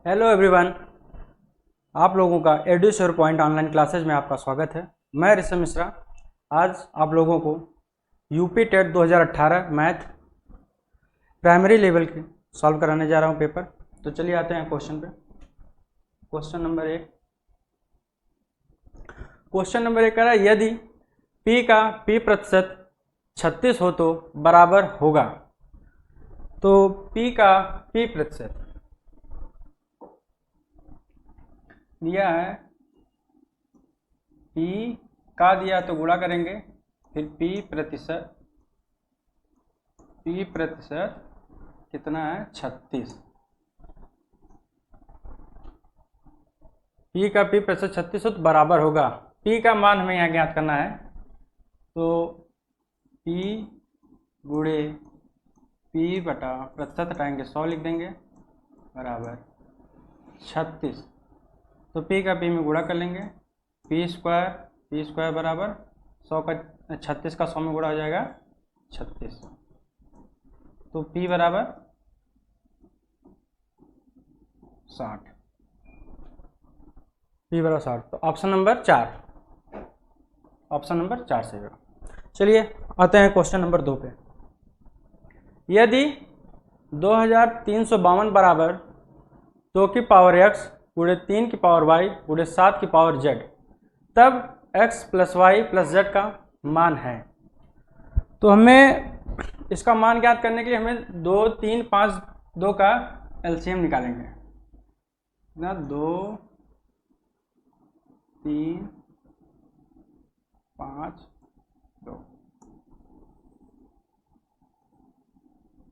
Hello everyone, आप लोगों का एडुश्योर पॉइंट ऑनलाइन क्लासेज में आपका स्वागत है। मैं ऋषभ मिश्रा आज आप लोगों को UP TET 2018 math primary level के सॉल्व कराने जा रहा हूं पेपर। तो चलिए आते हैं क्वेश्चन पे। क्वेश्चन नंबर 1 कह रहा है यदि p का p प्रतिशत 36 हो तो बराबर होगा। तो p का p प्रतिशत दिया है, p का दिया तो गुणा करेंगे, फिर p प्रतिशत कितना है 36। p का p प्रतिशत 36 हो तो बराबर होगा। p का मान हमें यहाँ ज्ञात करना है, तो p गुणे p बटा प्रतिशत हटाएंगे 100 लिख देंगे बराबर 36। तो p का p में गुणा कर लेंगे, p स्क्वायर बराबर 100 का 36 का 100 में गुणा हो जाएगा 36। तो p बराबर 60, p बराबर 60। तो ऑप्शन नंबर 4 सही होगा। चलिए आते हैं क्वेश्चन नंबर 2 पे। यदि 2352 बराबर 2 की पावर x गुणे 3 की पावर y गुणे 7 की पावर z, तब x plus y plus z का मान है। तो हमें इसका मान ज्ञात करने के लिए हमें 2, 3, 5, 2 का एलसीएम निकालेंगे ना। 2, 3, 5, 2,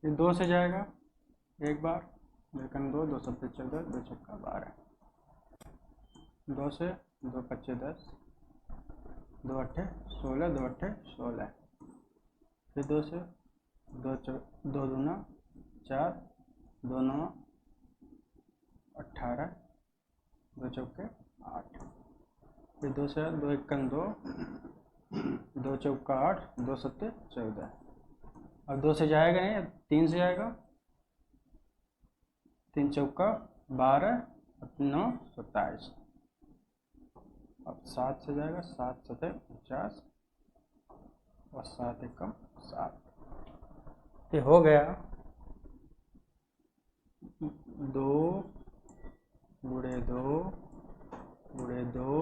ये 2 से जाएगा एक बार, लेकिन 2, 2 सत्ते 14, 2 छक्का 12, 2 से 2 पच्चे 10, 2 अट्ठे 16, 2 अट्ठे 16, फिर 2 से 2 दूना 4, 2 9 18, 2 चौके 8, फिर 2 से 2 इक्कन 2, 2 चौका 8, 2 सत्ते 14। अब 2 से जाएगा नहीं, 3 से जाएगा, 3 चौका 12, 9 27। अब 7 से जाएगा, 7 सत्ते 50 और 7 एकम 7। ये हो गया 2 गुणे 2 गुणे 2,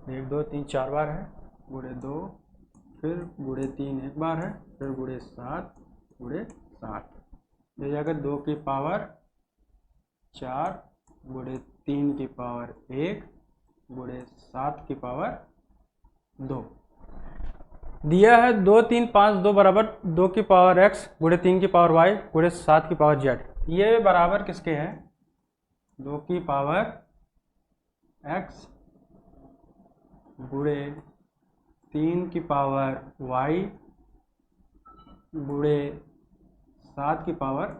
1 2 3 4 बार है, गुणे 2, फिर गुणे 3 एक बार है, फिर गुणे 7 गुणे 7। ये जाकर 2 की पावर 4 गुणे 3 की पावर 1 गुणे 7 की पावर 2। दिया है 2, 3, 5, 2 बराबर 2 की पावर x गुणे 3 की पावर y गुणे 7 की पावर z। ये बराबर किसके हैं? 2 की पावर x गुणे 3 की पावर y गुणे 7 की पावर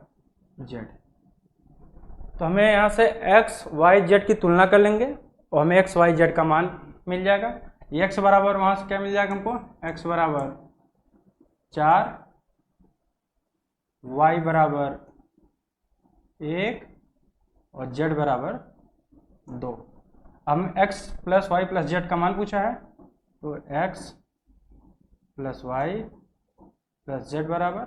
z। तो हमें यहाँ से x, y, z की तुलना कर लेंगे और हमें x, y, z का मान मिल जाएगा। x बराबर वहाँ से क्या मिल जाएगा हमको? x बराबर 4, y बराबर 1 और z बराबर 2। हम x plus Y plus z का मान पूछा है, तो x plus Y plus z बराबर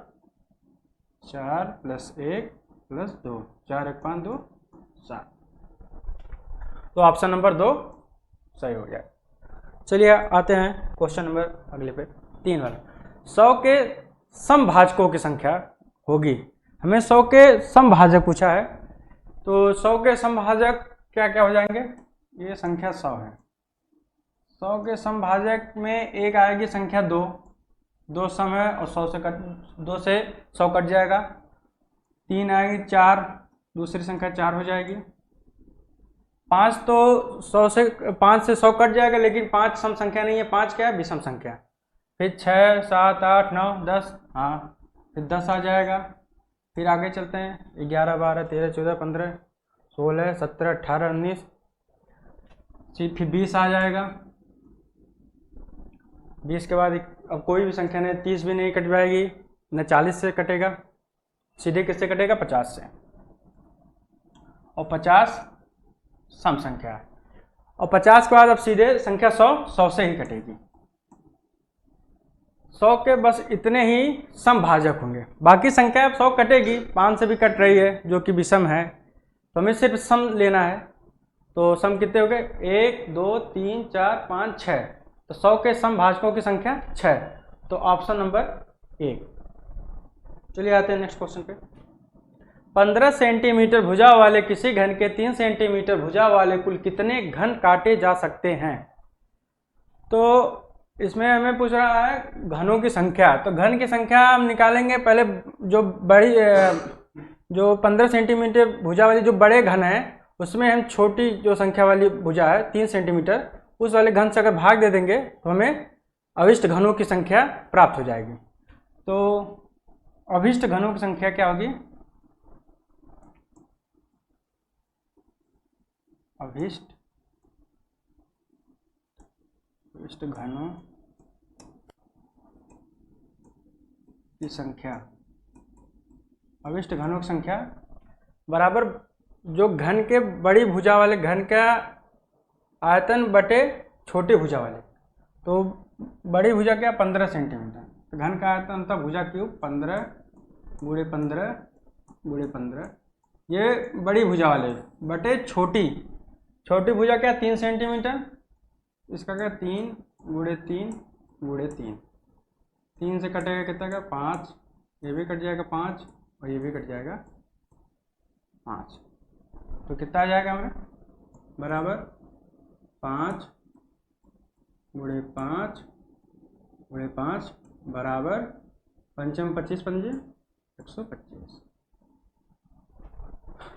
4 प्लस 1 प्लस 2, 4 1 5 2 7। तो ऑप्शन नंबर 2 सही हो गया। चलिए आते हैं क्वेश्चन नंबर अगले पे, 3 वाला। 100 के समभाजकों की संख्या होगी। हमें 100 के समभाजक पूछा है, तो 100 के समभाजक क्या क्या हो जाएंगे? ये संख्या 100 है। 100 के समभाजक में एक आएगी संख्या 2, 2 सम है और 2 से 100 कट जाएगा। 3 आएगी 4, दूसरी संख्या 4 हो जाएगी। 5 तो 5 से 100 कट जाएगा, लेकिन 5 सम संख्या नहीं है, 5 क्या है? विषम संख्या। फिर 6, 7, 8, 9, 10, हाँ फिर 10 आ जाएगा। फिर आगे चलते हैं, 11, 12, 13, 14, 15, 16, 17, 18, 19, फिर 20 आ जाएगा। 20 के बाद अब कोई भी संख्या नहीं, 30 भी नहीं कट पाएगी, न 40 से कटेगा, सीधे किससे कटेगा? 50 से। और 50 सम संख्या है। और 50 के बाद अब सीधे संख्या 100 से ही कटेगी। 100 के बस इतने ही सम भाजक होंगे, बाकी संख्या अब 100 कटेगी, 5 से भी कट रही है जो कि विषम है, तो हमें सिर्फ सम लेना है। तो सम कितने हो गए, 1 2 3 4 5 6, तो 100 के सम भाजकों की संख्या 6, तो ऑप्शन नंबर 1। चलिए आते हैं नेक्स्ट क्वेश्चन पे। 15 सेंटीमीटर भुजा वाले किसी घन के 3 सेंटीमीटर भुजा वाले कुल कितने घन काटे जा सकते हैं। तो इसमें हमें पूछ रहा है घनों की संख्या, तो घन की संख्या हम निकालेंगे पहले। जो 15 सेंटीमीटर भुजा वाली जो बड़े घन है, उसमें हम छोटी जो संख्या वाली भुजा है 3 सेंटीमीटर, उस वाले घन से अगर भाग दे देंगे तो हमें अभिष्ट घनों की संख्या प्राप्त हो जाएगी। तो अभिष्ट घनों की संख्या क्या होगी, अभिष्ट घनों की संख्या, अभिष्ट घनों की संख्या बराबर जो घन के बड़ी भुजा वाले घन का आयतन बटे छोटी भुजा वाले। तो बड़ी भुजा क्या 15 सेंटीमीटर, तो घन का आयतन था भुजा क्यूब 15 गुणे 15 गुणे 15, ये बड़ी भुजा वाले बटे छोटी भुजा क्या 3 सेंटीमीटर, इसका क्या 3 गुणे 3 गुणे 3, 3 से कटेगा कितना का 5, ये भी कट जाएगा 5 और ये भी कट जाएगा 5, तो कितना आ जाएगा हमें बराबर 5 गुणे 5 गुणे 5 बराबर 5 25 पंजे 125,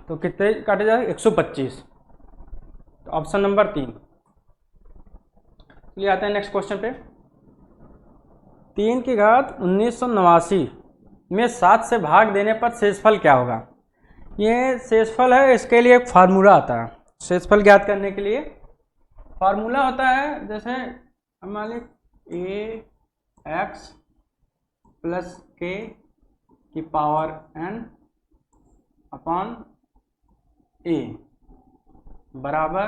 तो कितने काटे जाएगा 125, तो ऑप्शन नंबर 3। चलिए आते हैं नेक्स्ट क्वेश्चन पे। 3 की घात 1989 में 7 से भाग देने पर शेषफल क्या होगा। ये शेषफल है, इसके लिए एक फार्मूला आता है। शेषफल ज्ञात करने के लिए फार्मूला होता है, जैसे हम मान लीजिए ए एक्स प्लस के की पावर n अपॉन ए बराबर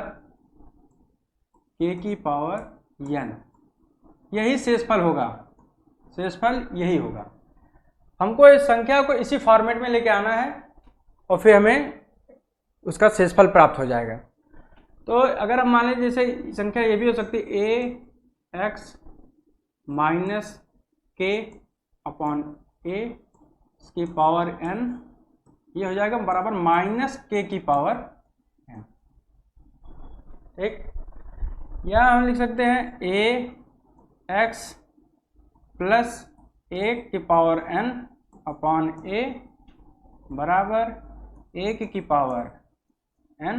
के की पावर n, यही शेषफल होगा, शेषफल यही होगा। हमको इस संख्या को इसी फॉर्मेट में लेके आना है और फिर हमें उसका शेषफल प्राप्त हो जाएगा। तो अगर हम मान लीजिए जैसे संख्या ये भी हो सकती है ए एक्स माइनस के अपॉन ए की पावर n, ये हो जाएगा बराबर माइनस के की पावर n, ठीक। या हम लिख सकते हैं ए एक्स प्लस ए की पावर n अपॉन ए बराबर 1 की पावर n,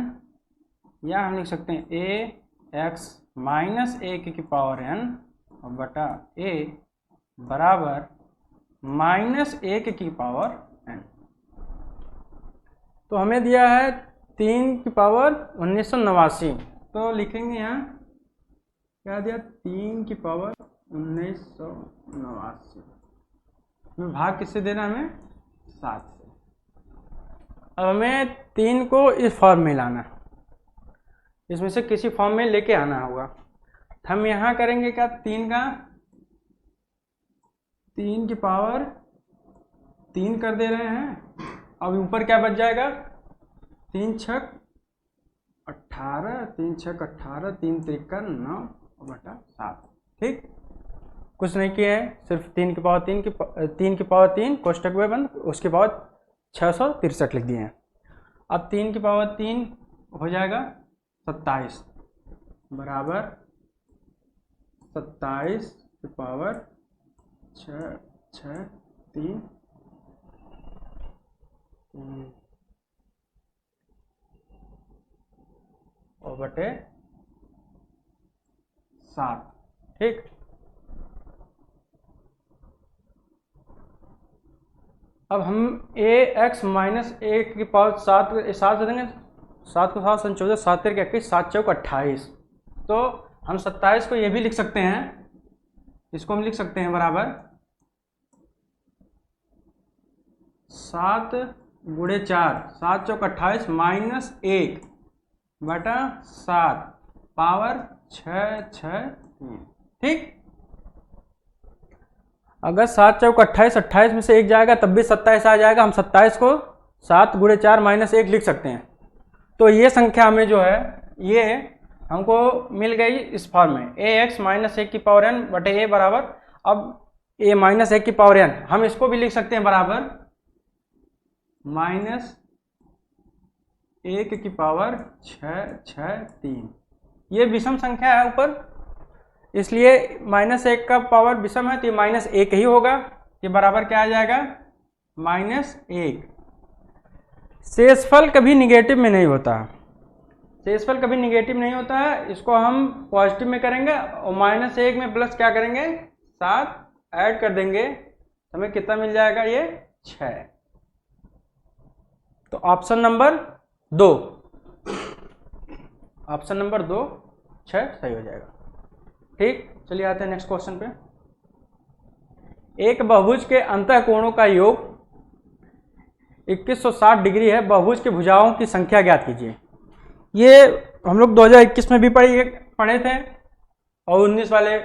या हम लिख सकते हैं ए एक्स माइनस 1 की पावर n और बटा ए बराबर माइनस 1 की पावर n। तो हमें दिया है 3 की पावर 1989, तो लिखेंगे यहाँ क्या दिया 3 की पावर 1989 में भाग किससे देना हमें 7 से। अब हमें 3 को इस फॉर्म में लाना, इसमें से किसी फॉर्म में लेके आना होगा। हम यहाँ करेंगे क्या 3 की पावर 3 कर दे रहे हैं। अब ऊपर क्या बच जाएगा 3 छक 18, 3 छक 18, 3 त्रिका 9 बटा 7, ठीक। कुछ नहीं किया है, सिर्फ 3 की पावर 3 कोष्टक में बंद, उसके बाद 663 लिख दिए हैं। अब 3 की पावर 3 हो जाएगा 27 बराबर 27 की पावर 6 3 और बटे 7, ठीक। अब हम ए एक्स माइनस 1 की पावर 7 देंगे, 7 को 7 संचोदे 7 तिरके 21, 7 चौक 28, तो हम 27 को ये भी लिख सकते हैं, इसको हम लिख सकते हैं बराबर 7 गुणे 4, 7 चौक 28 माइनस 1 बटा 7 पावर 6 6 3। ठीक, अगर 7 चौक 28, 28 में से 1 जाएगा तब भी 27 आ जाएगा। हम 27 को 7 गुणे 4 माइनस 1 लिख सकते हैं। तो ये संख्या हमें जो है ये हमको मिल गई इस फॉर्म में, ax माइनस 1 की पावर n बटे a बराबर, अब a माइनस 1 की पावर n हम इसको भी लिख सकते हैं बराबर माइनस 1 की पावर 6 6 3। ये विषम संख्या है ऊपर, इसलिए माइनस 1 का पावर विषम है तो ये माइनस 1 ही होगा। ये बराबर क्या आ जाएगा माइनस 1। शेषफल कभी निगेटिव में नहीं होता, शेषफल कभी निगेटिव नहीं होता है। इसको हम पॉजिटिव में करेंगे और माइनस 1 में प्लस क्या करेंगे 7 ऐड कर देंगे, हमें कितना मिल जाएगा ये 6। तो ऑप्शन नंबर 2, ऑप्शन नंबर 2 6 सही हो जाएगा। ठीक, चलिए आते हैं नेक्स्ट क्वेश्चन पे। एक बहुभुज के अंतःकोणों का योग 2160 डिग्री है, बहुभुज के भुजाओं की संख्या ज्ञात कीजिए। ये हम लोग 2021 में भी पढ़े थे और 19 वाले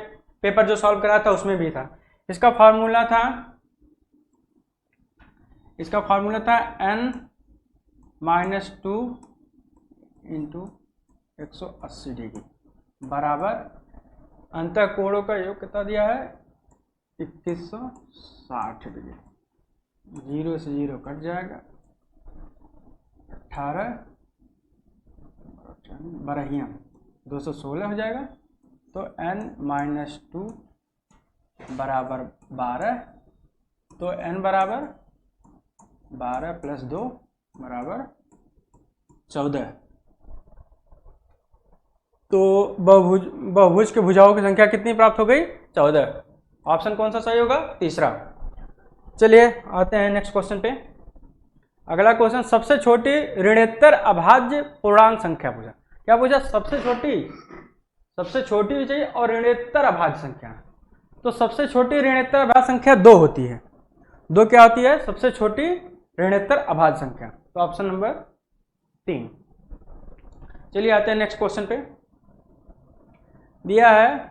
पेपर जो सॉल्व करा था उसमें भी था। इसका फॉर्मूला था n माइनस 2 इंटू 180 डिग्री बराबर अंतःकोणों का योग कितना दिया है 2160 डिग्री। 0 से 0 कट जाएगा, 18 बरहिया 216 हो जाएगा। तो n माइनस 2 बराबर 12, तो n बराबर 12 प्लस 2 बराबर 14। तो बहुभुज के भुजाओं की संख्या कितनी प्राप्त हो गई 14। ऑप्शन कौन सा सही होगा तीसरा। चलिए आते हैं नेक्स्ट क्वेश्चन पे। अगला क्वेश्चन, सबसे छोटी ऋणोत्तर अभाज्य पूर्णांक संख्या पूछा। क्या पूछा, सबसे छोटी भी चाहिए और ऋणोत्तर अभाज्य संख्या। तो सबसे छोटी ऋणोत्तर अभाज्य संख्या 2 होती है। 2 क्या होती है सबसे छोटी ऋणोत्तर अभाज्य संख्या, तो ऑप्शन नंबर 3। चलिए आते हैं नेक्स्ट क्वेश्चन पे। दिया है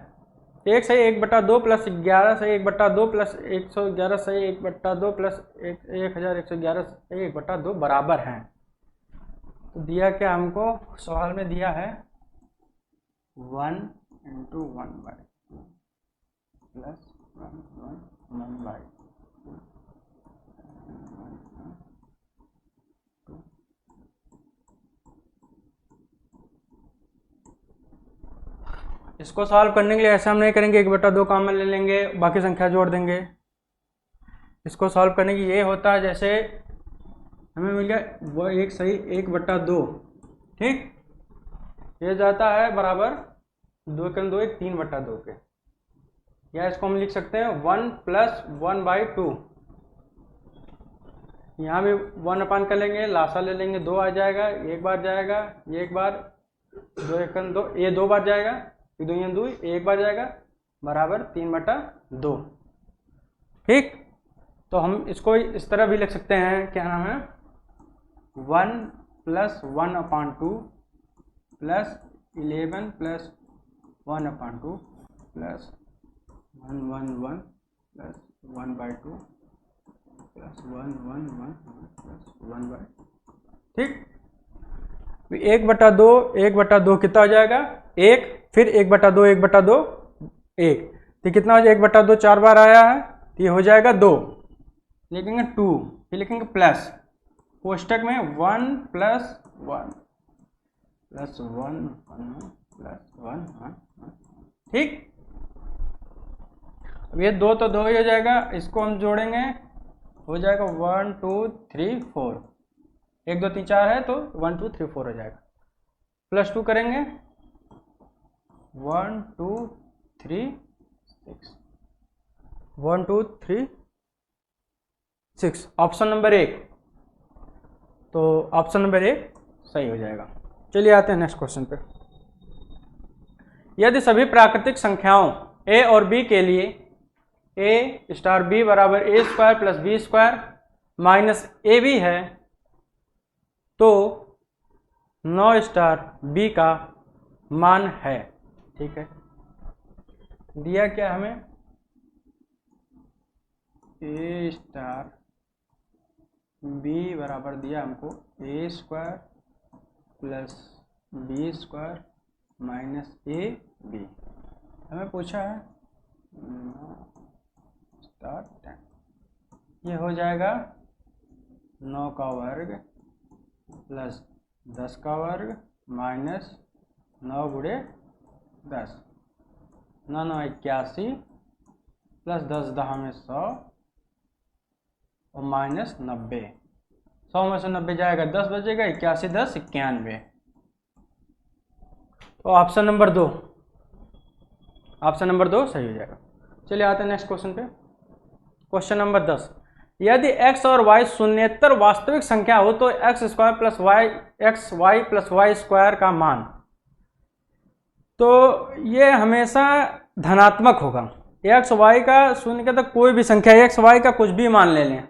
1 से 1/2 प्लस 11 से 1/2 प्लस 111 से 1/2 प्लस 1111 से 1/2 बराबर हैं। तो दिया क्या हमको सवाल में दिया है 1 इंटू 1/2 प्लस 1/2। इसको सॉल्व करने के लिए ऐसा हम नहीं करेंगे 1/2 कॉमन ले लेंगे, बाकी संख्या जोड़ देंगे। इसको सॉल्व करने की ये होता है जैसे हमें मिल गया वो 1 सही 1/2, ठीक, ये जाता है बराबर 2 के 2 1 3/2 के, या इसको हम लिख सकते हैं 1 प्लस 1/2। यहाँ भी 1 अपान कर लेंगे, लासा ले लेंगे 2 आ जाएगा, एक बार जाएगा, ये एक बार 2 1 2, ये 2 बार जाएगा, 2 2 एक बार जाएगा बराबर 3/2। ठीक, तो हम इसको इस तरह भी लिख सकते हैं, क्या नाम है 1 plus 1/2 plus 11 plus 1/2 plus 1 1 1 plus 1/2 plus 1 1 1 plus 1/2। ठीक, 1/2 1/2 कितना हो जाएगा 1, फिर 1/2 1/2 1, तो कितना हो जाएगा 1/2 4 बार आया है तो ये हो जाएगा 2, लिखेंगे 2, फिर लिखेंगे प्लस कोष्टक में 1 प्लस 1 प्लस 1 प्लस 1 1। ठीक, अब ये 2 तो 2 ही हो जाएगा, इसको हम जोड़ेंगे हो जाएगा 1 2 3 4, 1 2 3 4 है तो 1 2 3 4 हो जाएगा। प्लस 2 करेंगे 1 2 3 6, 1 2 3 6, ऑप्शन नंबर 1। तो ऑप्शन नंबर 1 सही हो जाएगा। चलिए आते हैं नेक्स्ट क्वेश्चन पे। यदि सभी प्राकृतिक संख्याओं a और b के लिए a स्टार b बराबर a² plus b² minus ab है, तो 9 स्टार बी का मान है। ठीक है, दिया क्या हमें, ए स्टार बी बराबर दिया हमको A square plus B square minus A B. हमें पूछा है स्टार 10, ये हो जाएगा 9 का वर्ग प्लस 10 का वर्ग माइनस 9 गुणे 10, 9 9 81 प्लस 10 10 में 100 और माइनस 90, 100 में से 90 जाएगा 10 बचेगा, 81 10 91। तो ऑप्शन नंबर 2 सही हो जाएगा। चलिए आते हैं नेक्स्ट क्वेश्चन पे। क्वेश्चन नंबर 10, यदि x और y शून्येतर वास्तविक संख्या हो तो x square plus Y plus Y square का मान, तो ये हमेशा धनात्मक होगा। x y का शून्य का तो कोई भी संख्या x y का कुछ भी मान ले लें,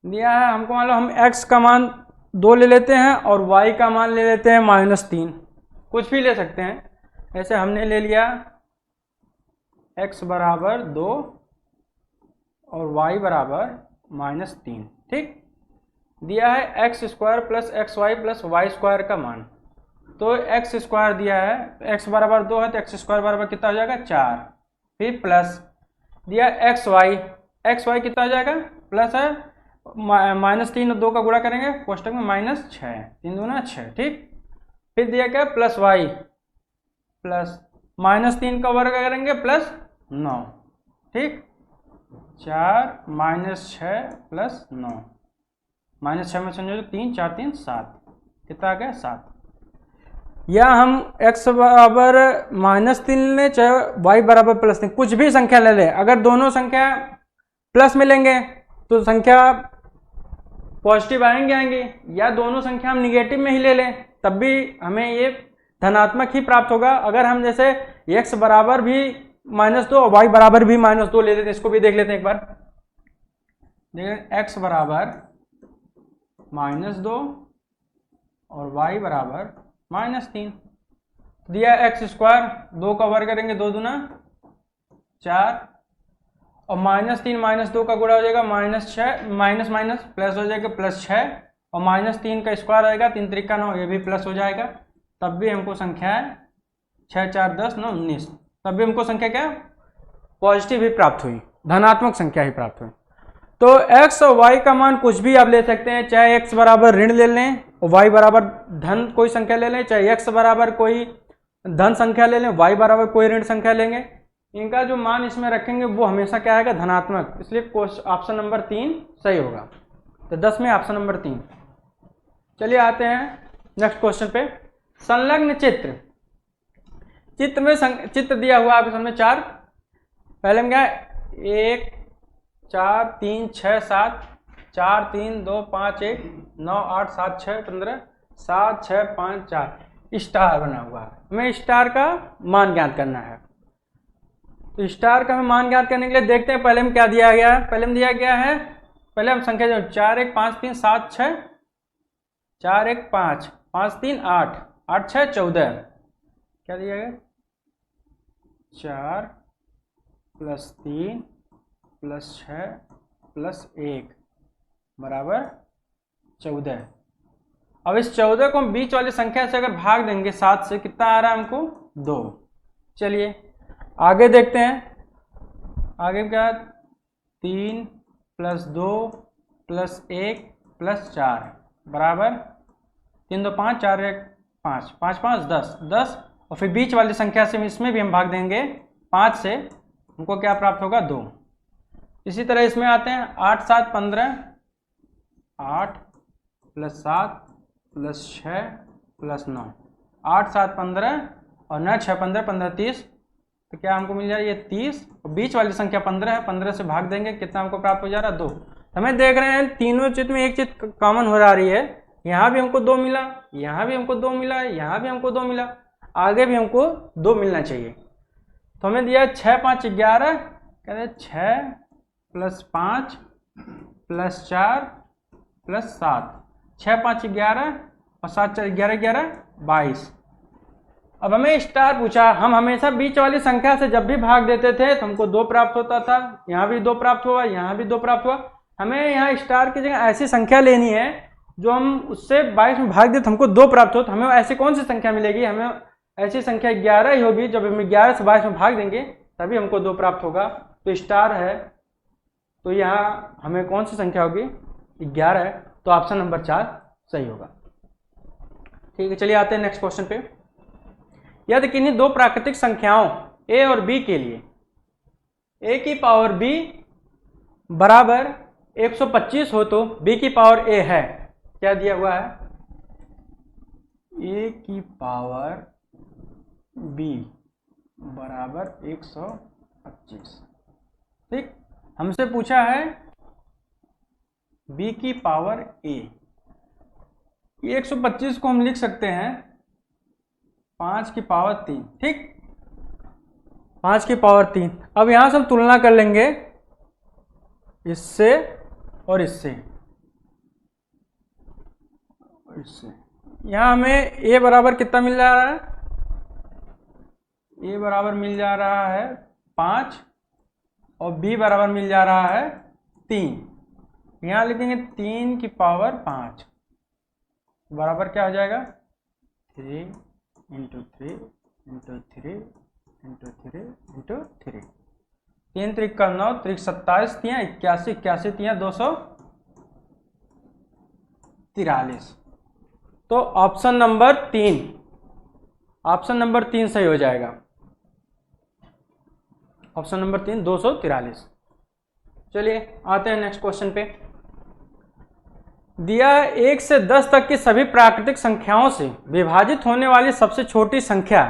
दिया है हमको, मान लो हम x का मान 2 ले लेते हैं और y का मान ले लेते हैं -3, कुछ भी ले सकते हैं। ऐसे हमने ले लिया x बराबर 2 और y बराबर -3। ठीक, दिया है x square plus X Y plus Y square का मान, तो x स्क्वायर दिया है, x बराबर 2 है तो x स्क्वायर बराबर कितना हो जाएगा 4, फिर प्लस दिया x y कितना हो जाएगा, प्लस है -3 और 2 का गुणा करेंगे कोष्टक में -6, 3 दूना 6। ठीक, फिर दिया क्या प्लस y प्लस -3 का वर्ग करेंगे प्लस 9। ठीक, 4 -6 प्लस 9, -6 में समझो 3 4 3 7, कितना आ गया 7। या हम x बराबर -3 लें चाहे y बराबर +3, कुछ भी संख्या ले लें, अगर दोनों संख्या प्लस में लेंगे तो संख्या पॉजिटिव आएंगे, या दोनों संख्या हम निगेटिव में ही ले लें तब भी हमें ये धनात्मक ही प्राप्त होगा। अगर हम जैसे x बराबर भी -2 और y बराबर भी -2 ले लेते हैं, इसको भी देख लेते हैं एक बार। देखिए x बराबर -2 और y बराबर -3, दिया x स्क्वायर 2 का वर्ग करेंगे 2 दूना 4 और -3 -2 का गुणा हो जाएगा -6, माइनस माइनस प्लस हो जाएगा +6 और -3 का स्क्वायर आएगा 3 त्रिका 9, ये भी प्लस हो जाएगा। तब भी हमको संख्या है 6 4 10 9 19, तब भी हमको संख्या क्या पॉजिटिव ही प्राप्त हुई, धनात्मक संख्या ही प्राप्त हुई। तो x और y का मान कुछ भी आप ले सकते हैं, चाहे x बराबर ऋण ले लें और y बराबर धन कोई संख्या ले लें, चाहे x बराबर कोई धन संख्या ले लें, y बराबर कोई ऋण संख्या लेंगे, इनका जो मान इसमें रखेंगे वो हमेशा क्या आएगा धनात्मक, इसलिए ऑप्शन नंबर 3 सही होगा। तो 10 में ऑप्शन नंबर 3। चलिए आते हैं नेक्स्ट क्वेश्चन पे। संलग्न चित्र में चित्र दिया हुआ आपके सामने 4, पहले में क्या है 1 4 3 6 7 4 3 2 5 1 9 8 7 6 15 7 6 5 4 स्टार बना हुआ है, हमें स्टार का मान ज्ञात करना है। तो स्टार का हमें मान ज्ञात करने के लिए देखते हैं पहले में क्या दिया गया है। पहले में दिया गया है, पहले हम संख्या जो 4 1 5 3 7 6 4 1 5 5 3 8 8 6 14, क्या दिया गया 4 + 3 + 6 + 1 बराबर 14। अब इस 14 को हम बीच वाली संख्या से अगर भाग देंगे 7 से, कितना आ रहा है हमको 2। चलिए आगे देखते हैं, आगे क्या 3 + 2 + 1 + 4 बराबर 3 2 5 4 1 5 5 5 10 10, और फिर बीच वाली संख्या से इसमें भी हम भाग देंगे 5 से, हमको क्या प्राप्त होगा 2। इसी तरह इसमें आते हैं 8 7 15, 8 + 7 + 6 + 9, 8 7 15 और 9 6 15 15 30, तो क्या हमको मिल जाए ये 30, और बीच वाली संख्या 15 है, 15 से भाग देंगे कितना हमको प्राप्त हो जा रहा है 2। हमें देख रहे हैं तीनों चित्र में एक चित्र कॉमन हो जा रही है, यहाँ भी हमको 2 मिला, यहाँ भी हमको 2 मिला, यहाँ भी हमको 2 मिला, आगे भी हमको 2 मिलना चाहिए। तो हमें दिया 6 5 11, कहते 6 + 5 + 4 + 7, 6 5 11 और 7 4 11 11 22। अब हमें स्टार पूछा, हम हमेशा बीच वाली संख्या से जब भी भाग देते थे तो हमको 2 प्राप्त होता था, यहाँ भी 2 प्राप्त हुआ, यहाँ भी 2 प्राप्त हुआ। हमें यहाँ स्टार की जगह ऐसी संख्या लेनी है जो हम उससे 22 में भाग दे तो हमको 2 प्राप्त हो। तो हमें ऐसी कौन सी संख्या मिलेगी? हमें ऐसी संख्या 11 ही होगी। जब हम 11 से 22 में भाग देंगे तभी हमको 2 प्राप्त होगा। तो स्टार है, तो यहाँ हमें कौन सी संख्या होगी? 11 है, तो ऑप्शन नंबर 4 सही होगा। ठीक है, चलिए आते हैं नेक्स्ट क्वेश्चन पे। यदि किन्हीं दो प्राकृतिक संख्याओं a और b के लिए a की पावर b बराबर 125 हो तो b की पावर a है। क्या दिया हुआ है? a की पावर b बराबर 125। ठीक, हमसे पूछा है b की पावर a। 125 को हम लिख सकते हैं 5 की पावर 3। ठीक, 5 की पावर 3। अब यहां से हम तुलना कर लेंगे इससे और इससे। यहां हमें a बराबर कितना मिल जा रहा है? a बराबर मिल जा रहा है 5 और b बराबर मिल जा रहा है 3। यहां लिखेंगे 3 की पावर 5 बराबर क्या हो जाएगा? 3 इंटू 3 इंटू 3 इंटू 3 इंटू 3। 3 3 का 9, 3 27, 3 81, 81 3 243। तो ऑप्शन नंबर 3, ऑप्शन नंबर 3 सही हो जाएगा। Option number 3 243। चलिए आते हैं नेक्स्ट क्वेश्चन पे। दिया 1 से 10 तक की सभी प्राकृतिक संख्याओं से विभाजित होने वाली सबसे छोटी संख्या।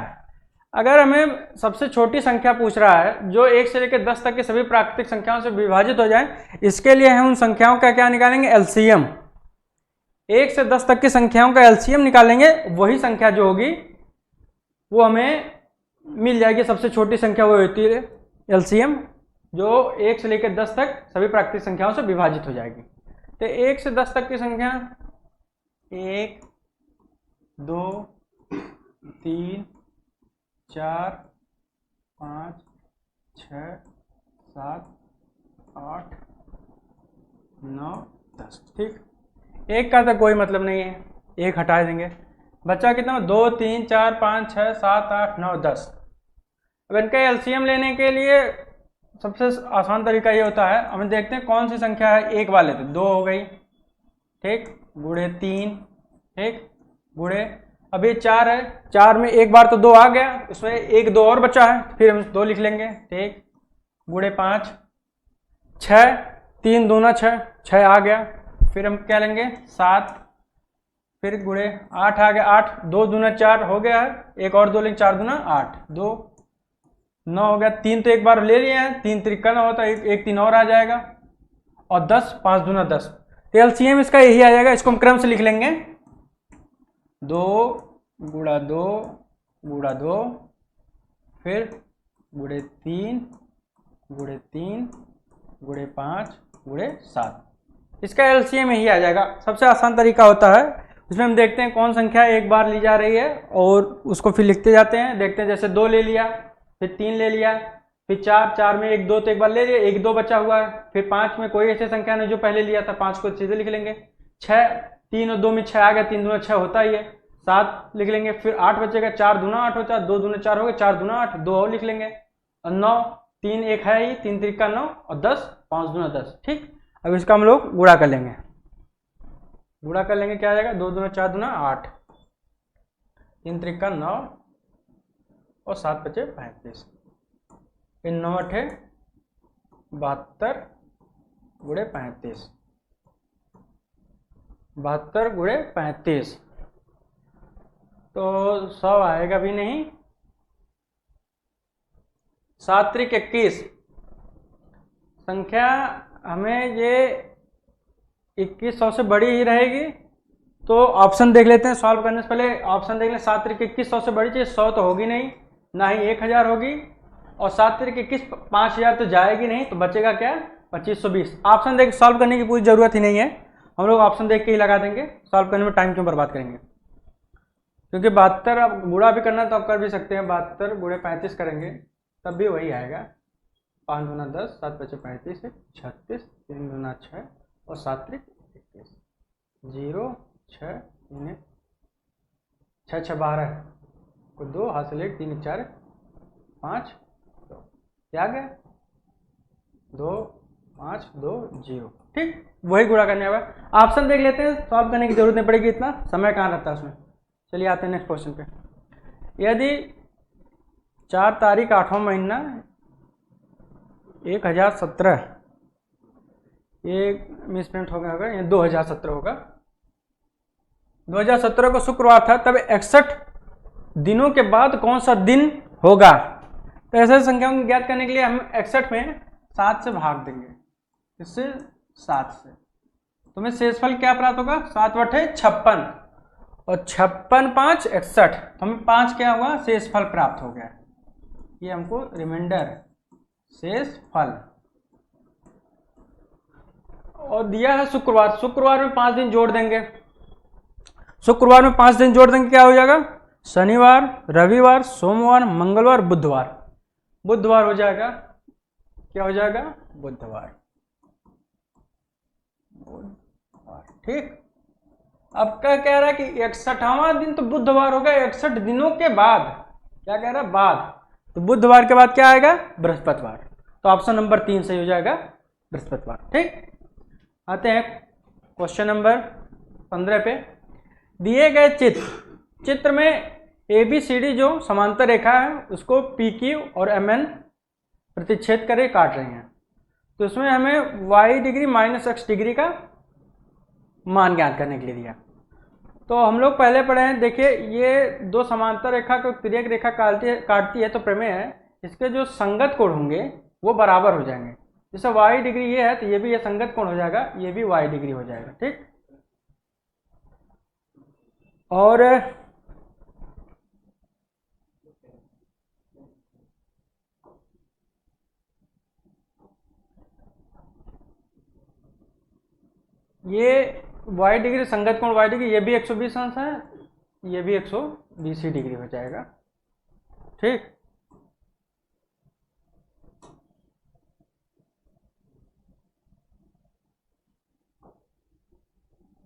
अगर हमें सबसे छोटी संख्या पूछ रहा है जो 1 से लेकर 10 तक की सभी प्राकृतिक संख्याओं से विभाजित हो जाए, इसके लिए हम उन संख्याओं का क्या निकालेंगे? एलसीएम। 1 से 10 तक की संख्याओं का एलसीएम निकालेंगे, वही संख्या जो होगी वो हमें मिल जाएगी। सबसे छोटी संख्या वो होती है एलसीएम, जो 1 से लेकर 10 तक सभी प्राकृतिक संख्याओं से विभाजित हो जाएगी। तो 1 से 10 तक की संख्या 1 2 3 4 5 6 7 8 9 10। ठीक, 1 का तो कोई मतलब नहीं है, 1 हटा देंगे। बच्चा कितना? 2 3 4 5 6 7 8 9 10। अब इनका एलसीएम लेने के लिए सबसे आसान तरीका ये होता है, हम देखते हैं कौन सी संख्या है 1 वाले। तो 2 हो गई, ठीक, गुणे 3, ठीक, गुणे अभी 4 है, 4 में एक बार तो 2 आ गया, उसमें 1 2 और बचा है, फिर हम 2 लिख लेंगे, ठीक, गुणे 5, 6 3 दूना 6, 6 आ गया, फिर हम क्या लेंगे 7, फिर गुणे 8 आ गया, 8 2 दूना 4 हो गया है, एक और 2 लेंगे, 4 दूना 8, 2 9 हो गया, 3 तो एक बार ले लिए हैं, 3 3 9 होता है, एक 3 और आ जाएगा, और 10 5 दूना 10। तो एलसीएम इसका यही आ जाएगा। इसको हम क्रम से लिख लेंगे, 2 गुणा 2 गुणा 2, फिर गुणे 3 गुणे 3 गुणे 5 गुणे 7। इसका एलसीएम यही आ जाएगा। सबसे आसान तरीका होता है, इसमें हम देखते हैं कौन संख्या एक बार ली जा रही है और उसको फिर लिखते जाते हैं। देखते हैं जैसे 2 ले लिया, फिर 3 ले लिया, फिर 4, 4 में 1 2 तो एक बार ले लिया, 1 2 बचा हुआ है, फिर 5 में कोई ऐसी संख्या नहीं जो पहले लिया था, 5 को सीधे लिख लेंगे, 6 3 और 2 में 6 आ गया, 3 दूना 6 होता ही है, 7 लिख लेंगे, फिर 8 बचेगा, 4 दूना 8 होता है, 2 दूना 4 हो गए, 4 दूना 8, 2 और लिख लेंगे, और 9 3 1 है ही, 3 3 का 9 और 10 5 दूना 10। ठीक, अब इसका हम लोग गुणा कर लेंगे, गुणा कर लेंगे, क्या आ जाएगा 2 दूना 4 दूना 8, 3 3 का 9 और 7 बचे 35, इन 9 8 72 गुणे 35, 72 गुणे 35, तो 100 आएगा भी नहीं। 7 3 21 संख्या हमें ये 21 100 से बड़ी ही रहेगी, तो ऑप्शन देख लेते हैं। सॉल्व करने से पहले ऑप्शन देख लें। 7 3 21 100 से बड़ी चीज 100 तो होगी नहीं, ना ही 1000 होगी, और 7 3 21 5000 तो जाएगी नहीं, तो बचेगा क्या 2520। ऑप्शन देख सॉल्व करने की पूरी जरूरत ही नहीं है। हम लोग ऑप्शन देख के ही लगा देंगे, सॉल्व करने में टाइम क्यों बर्बाद करेंगे। क्योंकि 72 अब गुणा भी करना तो आप कर भी सकते हैं, 72 गुणे 35 करेंगे तब भी वही आएगा। 5 दूना 10, 7 पचे 35, 36, 3 दूना 6 और 7 त्रिक 21, 0 6 3 6 6 12 को 2 हासिल 1 3 4 5 2 क्या गया 2 5 2 0। ठीक, वही गुणा करने होगा। ऑप्शन देख लेते हैं, सॉल्व करने की जरूरत नहीं पड़ेगी, इतना समय कहाँ रहता है उसमें। चलिए आते हैं नेक्स्ट क्वेश्चन पे। यदि 4 तारीख 8वां महीना 1017, ये मिसप्रिंट हो गया होगा, ये 2017 होगा, 2017 को शुक्रवार था, तब 61 दिनों के बाद कौन सा दिन होगा। तो ऐसे संख्याओं को ज्ञात करने के लिए हम 61 में 7 से भाग देंगे, इससे 7 से तो हमें शेषफल क्या प्राप्त होगा 7/56 और 56 5 61, तो हमें 5 क्या हुआ शेषफल प्राप्त हो गया। ये हमको रिमाइंडर शेषफल और दिया है शुक्रवार, शुक्रवार में 5 दिन जोड़ देंगे, शुक्रवार में 5 दिन जोड़ देंगे क्या हो जाएगा शनिवार रविवार सोमवार मंगलवार बुधवार, बुधवार हो जाएगा, क्या हो जाएगा बुधवार। ठीक, अब क्या कह रहा है कि 61वां दिन तो बुधवार होगा, 61 दिनों के बाद, क्या कह रहा है बाद, तो बुधवार के बाद क्या आएगा बृहस्पतिवार, तो ऑप्शन नंबर 3 सही हो जाएगा बृहस्पतिवार। ठीक, आते हैं क्वेश्चन नंबर 15 पे। दिए गए चित्र में ABCD जो समांतर रेखा है उसको PQ और MN प्रतिच्छेद करे काट रहे हैं, तो इसमें हमें y degree minus x degree का मान ज्ञात करने के लिए दिया। तो हम लोग पहले पढ़े हैं, देखिए ये दो समांतर रेखा को तिर्यक रेखा काटती है, तो प्रमेय है इसके जो संगत कोण होंगे वो बराबर हो जाएंगे। जैसे y डिग्री ये है तो ये भी ये संगत कोण हो जाएगा, ये भी y डिग्री हो जाएगा। ठीक, और ये y डिग्री संगत कोण y डिग्री, ये भी 120 अंश है, ये भी 120 डिग्री हो जाएगा। ठीक,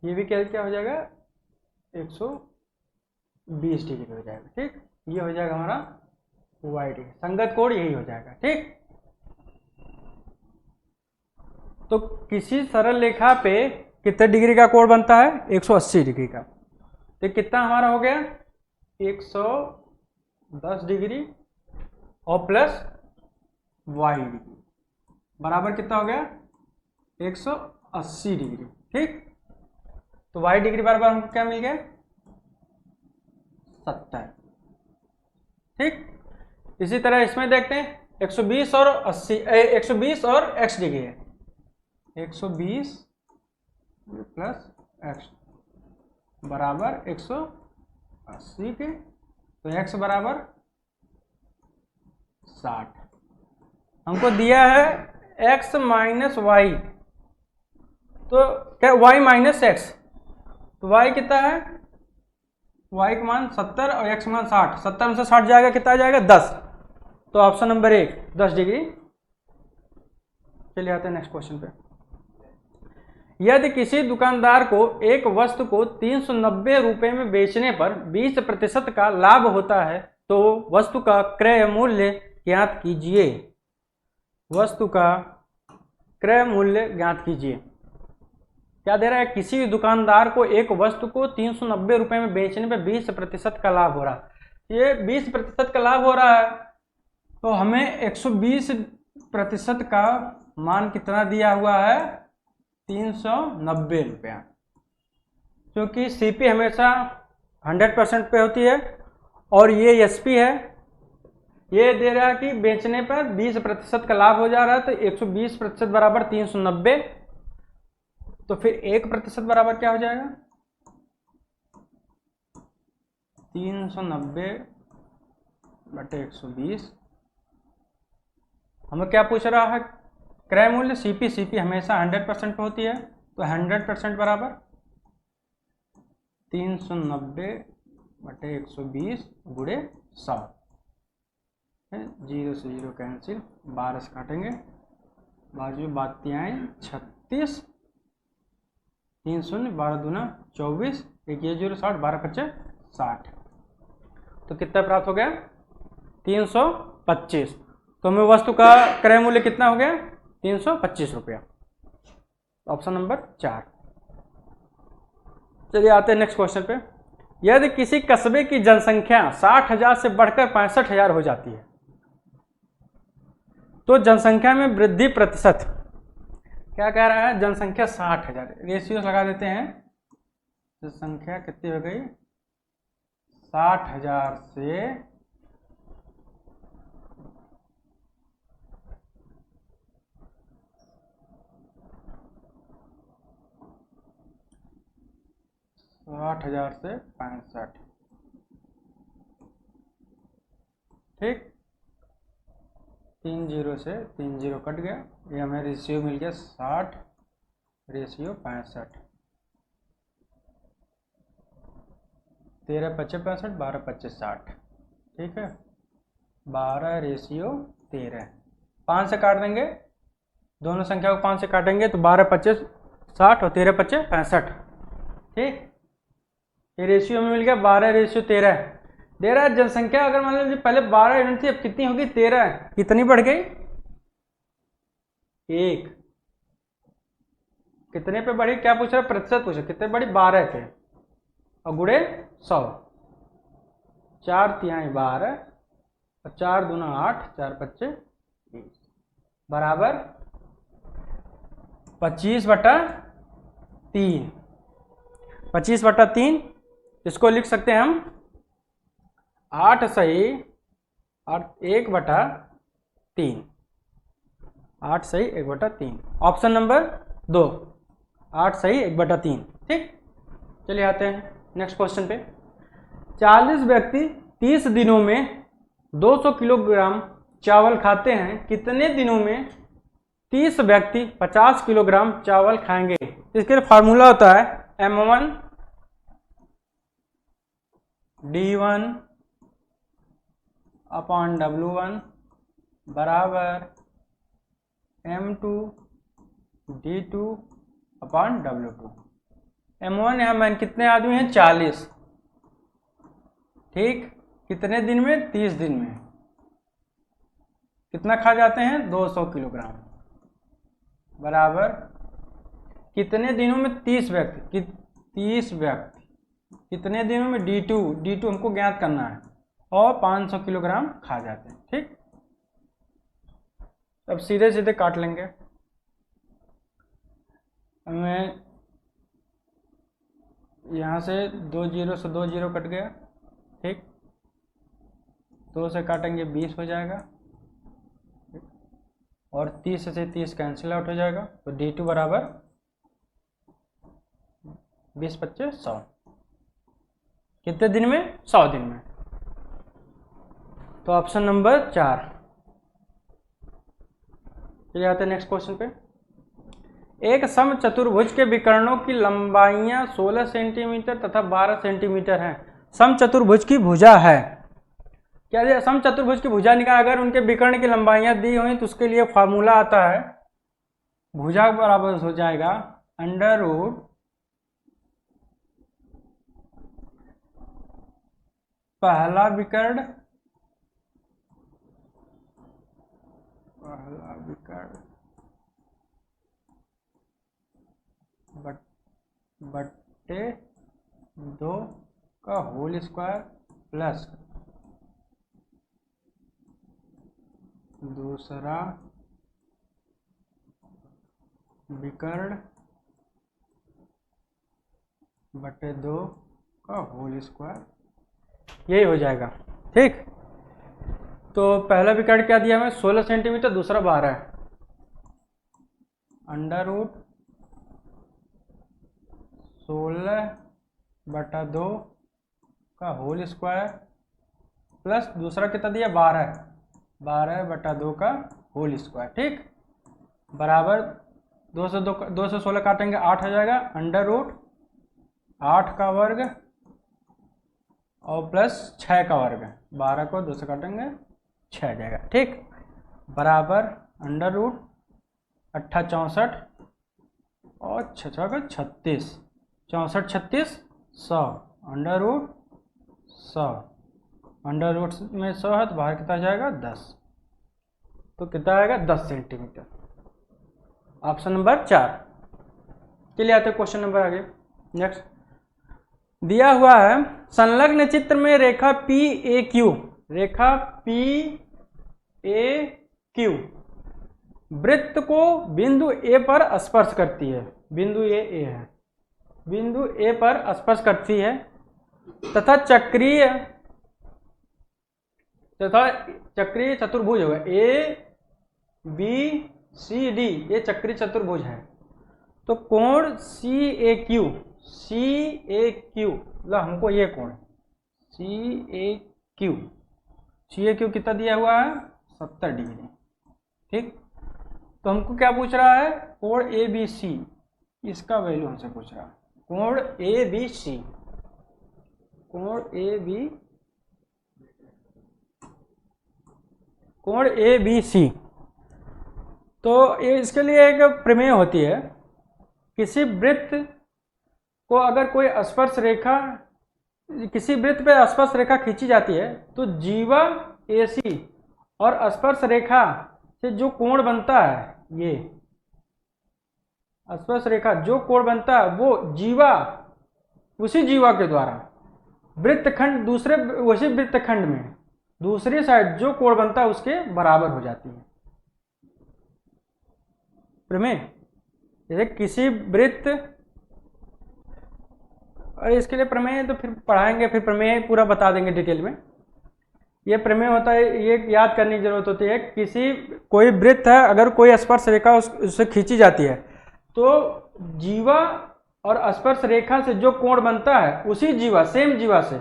ये भी क्या हो जाएगा 120 डिग्री हो जाएगा। ठीक, ये हो जाएगा हमारा y डिग्री, संगत कोण यही हो जाएगा। ठीक, तो किसी सरल रेखा पे कितने डिग्री का कोण बनता है 180 डिग्री का, तो कितना हमारा हो गया 110 डिग्री और प्लस y डिग्री बराबर कितना हो गया 180 डिग्री। ठीक, तो y डिग्री बराबर हमको क्या मिल गया 70। ठीक, इसी तरह इसमें देखते हैं 120 और 80, 120 और x डिग्री है, 120 प्लस x बराबर 180 के, तो x बराबर 60। हमको दिया है x माइनस वाई, तो क्या y माइनस x, तो y कितना है y का मान 70 और x मान 60, 70 में से 60 जाएगा कितना आ जाएगा 10, तो ऑप्शन नंबर 1 10 डिग्री। चलिए आते हैं नेक्स्ट क्वेश्चन पे। यदि किसी दुकानदार को एक वस्तु को 390 रुपए में बेचने पर 20% का लाभ होता है, तो वस्तु का क्रय मूल्य ज्ञात कीजिए, वस्तु का क्रय मूल्य ज्ञात कीजिए। क्या दे रहा है, किसी दुकानदार को एक वस्तु को 390 रुपए में बेचने पर 20% का लाभ हो रहा है, ये 20% का लाभ हो रहा है, तो हमें 120% का मान कितना दिया हुआ है 390 रुपया, क्योंकि CP हमेशा 100% पे होती है और ये SP है, ये दे रहा है कि बेचने पर 20% का लाभ हो जा रहा है, तो 120% बराबर 390, तो फिर 1% बराबर क्या हो जाएगा 390 बटे 120। हमें क्या पूछ रहा है क्रय मूल्य, CP हमेशा 100% पे होती है, तो 100% बराबर 390/120 गुणे 100 है। 0 से 0 कैंसिल, 12 से काटेंगे, बाजू बाती आए 36, 3 शून्य, 12 दूना 24, एक ये 0 60, 12 पच्चे 60, तो कितना प्राप्त हो गया 325। तो हमें वस्तु का क्रय मूल्य कितना हो गया 325 रुपया। Option number 4। चलिए आते हैं नेक्स्ट क्वेश्चन पे। यदि किसी कस्बे की जनसंख्या 60,000 से बढ़कर 65,000 हो जाती है तो जनसंख्या में वृद्धि प्रतिशत क्या कह रहा है, जनसंख्या 60,000, रेशियो लगा देते हैं, जनसंख्या कितनी हो गई 60,000 से 60,000 से 65, ठीक, 3 0 से 3 0 कट गया, ये हमें रेशियो मिल गया 60 रेशियो 65, 13 पच्चे 65, 12 पच्चे 60, ठीक है, 12 रेशियो 13, 5 से काट देंगे, दोनों संख्या को 5 से काटेंगे तो 12 पच्चे 60 और 13 पच्चे 65, ठीक, ये रेशियो में मिल गया 12 रेशियो 13 दे रहा है। जनसंख्या अगर मान लीजिए पहले 12 यूनिट थी, अब कितनी होगी 13, कितनी बढ़ गई 1, कितने पे बढ़ी, क्या पूछ रहा है प्रतिशत पूछ रहा, कितने बढ़ी 12 थे और गुणे 100, 4 तिहाई 12 और 4 दूना 8, 4 पच्चे 20 बराबर 25/3, 25/3, इसको लिख सकते हैं हम 8 सही 1/3, 8 सही 1/3, ऑप्शन नंबर 2, 8 सही 1/3, ठीक। चलिए आते हैं नेक्स्ट क्वेश्चन पे। 40 व्यक्ति 30 दिनों में 200 किलोग्राम चावल खाते हैं, कितने दिनों में 30 व्यक्ति 50 किलोग्राम चावल खाएंगे। इसके लिए फार्मूला होता है M1 D1 अपॉन W1 बराबर M2 D2 upon W2। M1 यहाँ मैंने कितने आदमी हैं 40, ठीक, कितने दिन में 30 दिन में, कितना खा जाते हैं 200 किलोग्राम बराबर कितने दिनों में 30 व्यक्ति, 30 व्यक्ति कितने दिनों में D2 हमको ज्ञात करना है और 500 किलोग्राम खा जाते हैं, ठीक। अब सीधे सीधे काट लेंगे, हमें यहाँ से 2 0 से 2 0 कट गया, ठीक, 2 से काटेंगे 20 हो जाएगा और 30 से 30 कैंसिल आउट हो जाएगा, तो D2 बराबर 20 पच्चे 100, कितने दिन में 100 दिन में, तो ऑप्शन नंबर 4। चलिए आते हैं नेक्स्ट क्वेश्चन पे। एक समचतुर्भुज के विकर्णों की लंबाइयां 16 सेंटीमीटर तथा 12 सेंटीमीटर हैं। समचतुर्भुज की भुजा है, क्या समचतुर्भुज की भुजा निकाल, अगर उनके विकर्ण की लंबाइयां दी हुई तो उसके लिए फार्मूला आता है, भुजा बराबर हो जाएगा अंडर रूट पहला विकर्ण बट्टे 2 का होल स्क्वायर प्लस दूसरा विकर्ण बट्टे 2 का होल स्क्वायर, यही हो जाएगा, ठीक। तो पहला विकर्ण क्या दिया हमें 16 सेंटीमीटर, दूसरा 12 है, अंडर रूट 16/2 का होल स्क्वायर प्लस दूसरा कितना दिया 12/2 का होल स्क्वायर, ठीक, बराबर दो से 16 काटेंगे 8 हो जाएगा, अंडर रूट 8 का वर्ग और प्लस 6 का वर्ग, 12 को 2 से काटेंगे 6 आ जाएगा। ठीक, बराबर अंडर रूट 8 64 और 6 का 36, 64 36 100, अंडर रूट 100, अंडर रूट में 100 है तो बाहर कितना जाएगा 10, तो कितना आएगा 10 सेंटीमीटर। Option number 4। चलिए आते क्वेश्चन नंबर आगे। नेक्स्ट दिया हुआ है संलग्न चित्र में रेखा पी ए क्यू, रेखा पी ए क्यू वृत्त को बिंदु ए पर स्पर्श करती है, बिंदु ए है, बिंदु ए पर स्पर्श करती है तथा चक्रीय चतुर्भुज होगा ए बी सी डी, ये चक्रीय चतुर्भुज है। तो कोण सी ए क्यू मतलब हमको ये कोण सी ए क्यू कितना दिया हुआ है 70 डिग्री। ठीक, तो हमको क्या पूछ रहा है कोण ए बी सी, इसका वैल्यू हमसे पूछ रहा है। कोण ए बी सी, कोण ए बी सी, तो ये इसके लिए एक प्रमेय होती है। किसी वृत्त को अगर कोई स्पर्श रेखा, किसी वृत्त पे स्पर्श रेखा खींची जाती है तो जीवा AC और स्पर्श रेखा से जो कोण बनता है, ये स्पर्श रेखा जो कोण बनता है वो जीवा, उसी जीवा के द्वारा वृत्तखंड उसी वृत्तखंड में दूसरी साइड जो कोण बनता है उसके बराबर हो जाती है। प्रमेय जैसे किसी वृत्त, और इसके लिए प्रमेय तो फिर पढ़ाएंगे, फिर प्रमेय पूरा बता देंगे डिटेल में। ये प्रमेय होता है, ये याद करने की जरूरत होती है। कोई वृत्त है, अगर कोई स्पर्श रेखा उससे खींची जाती है तो जीवा और स्पर्श रेखा से जो कोण बनता है उसी जीवा, सेम जीवा से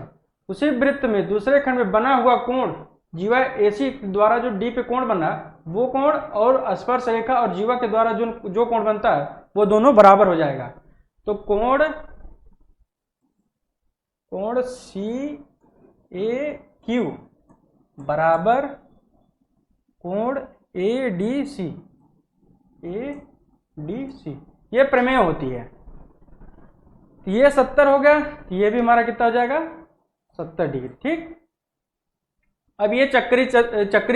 उसी वृत्त में दूसरे खंड में बना हुआ कोण, जीवा AC द्वारा जो D पे कोण बना वो कोण और स्पर्श रेखा और जीवा के द्वारा जो कोण बनता है वो दोनों बराबर हो जाएगा। तो कोण CAQ बराबर कोण ADC, ये प्रमेय होती है। ये 70 हो गया, ये भी हमारा कितना हो जाएगा 70 डिग्री। ठीक, अब ये चक्रीय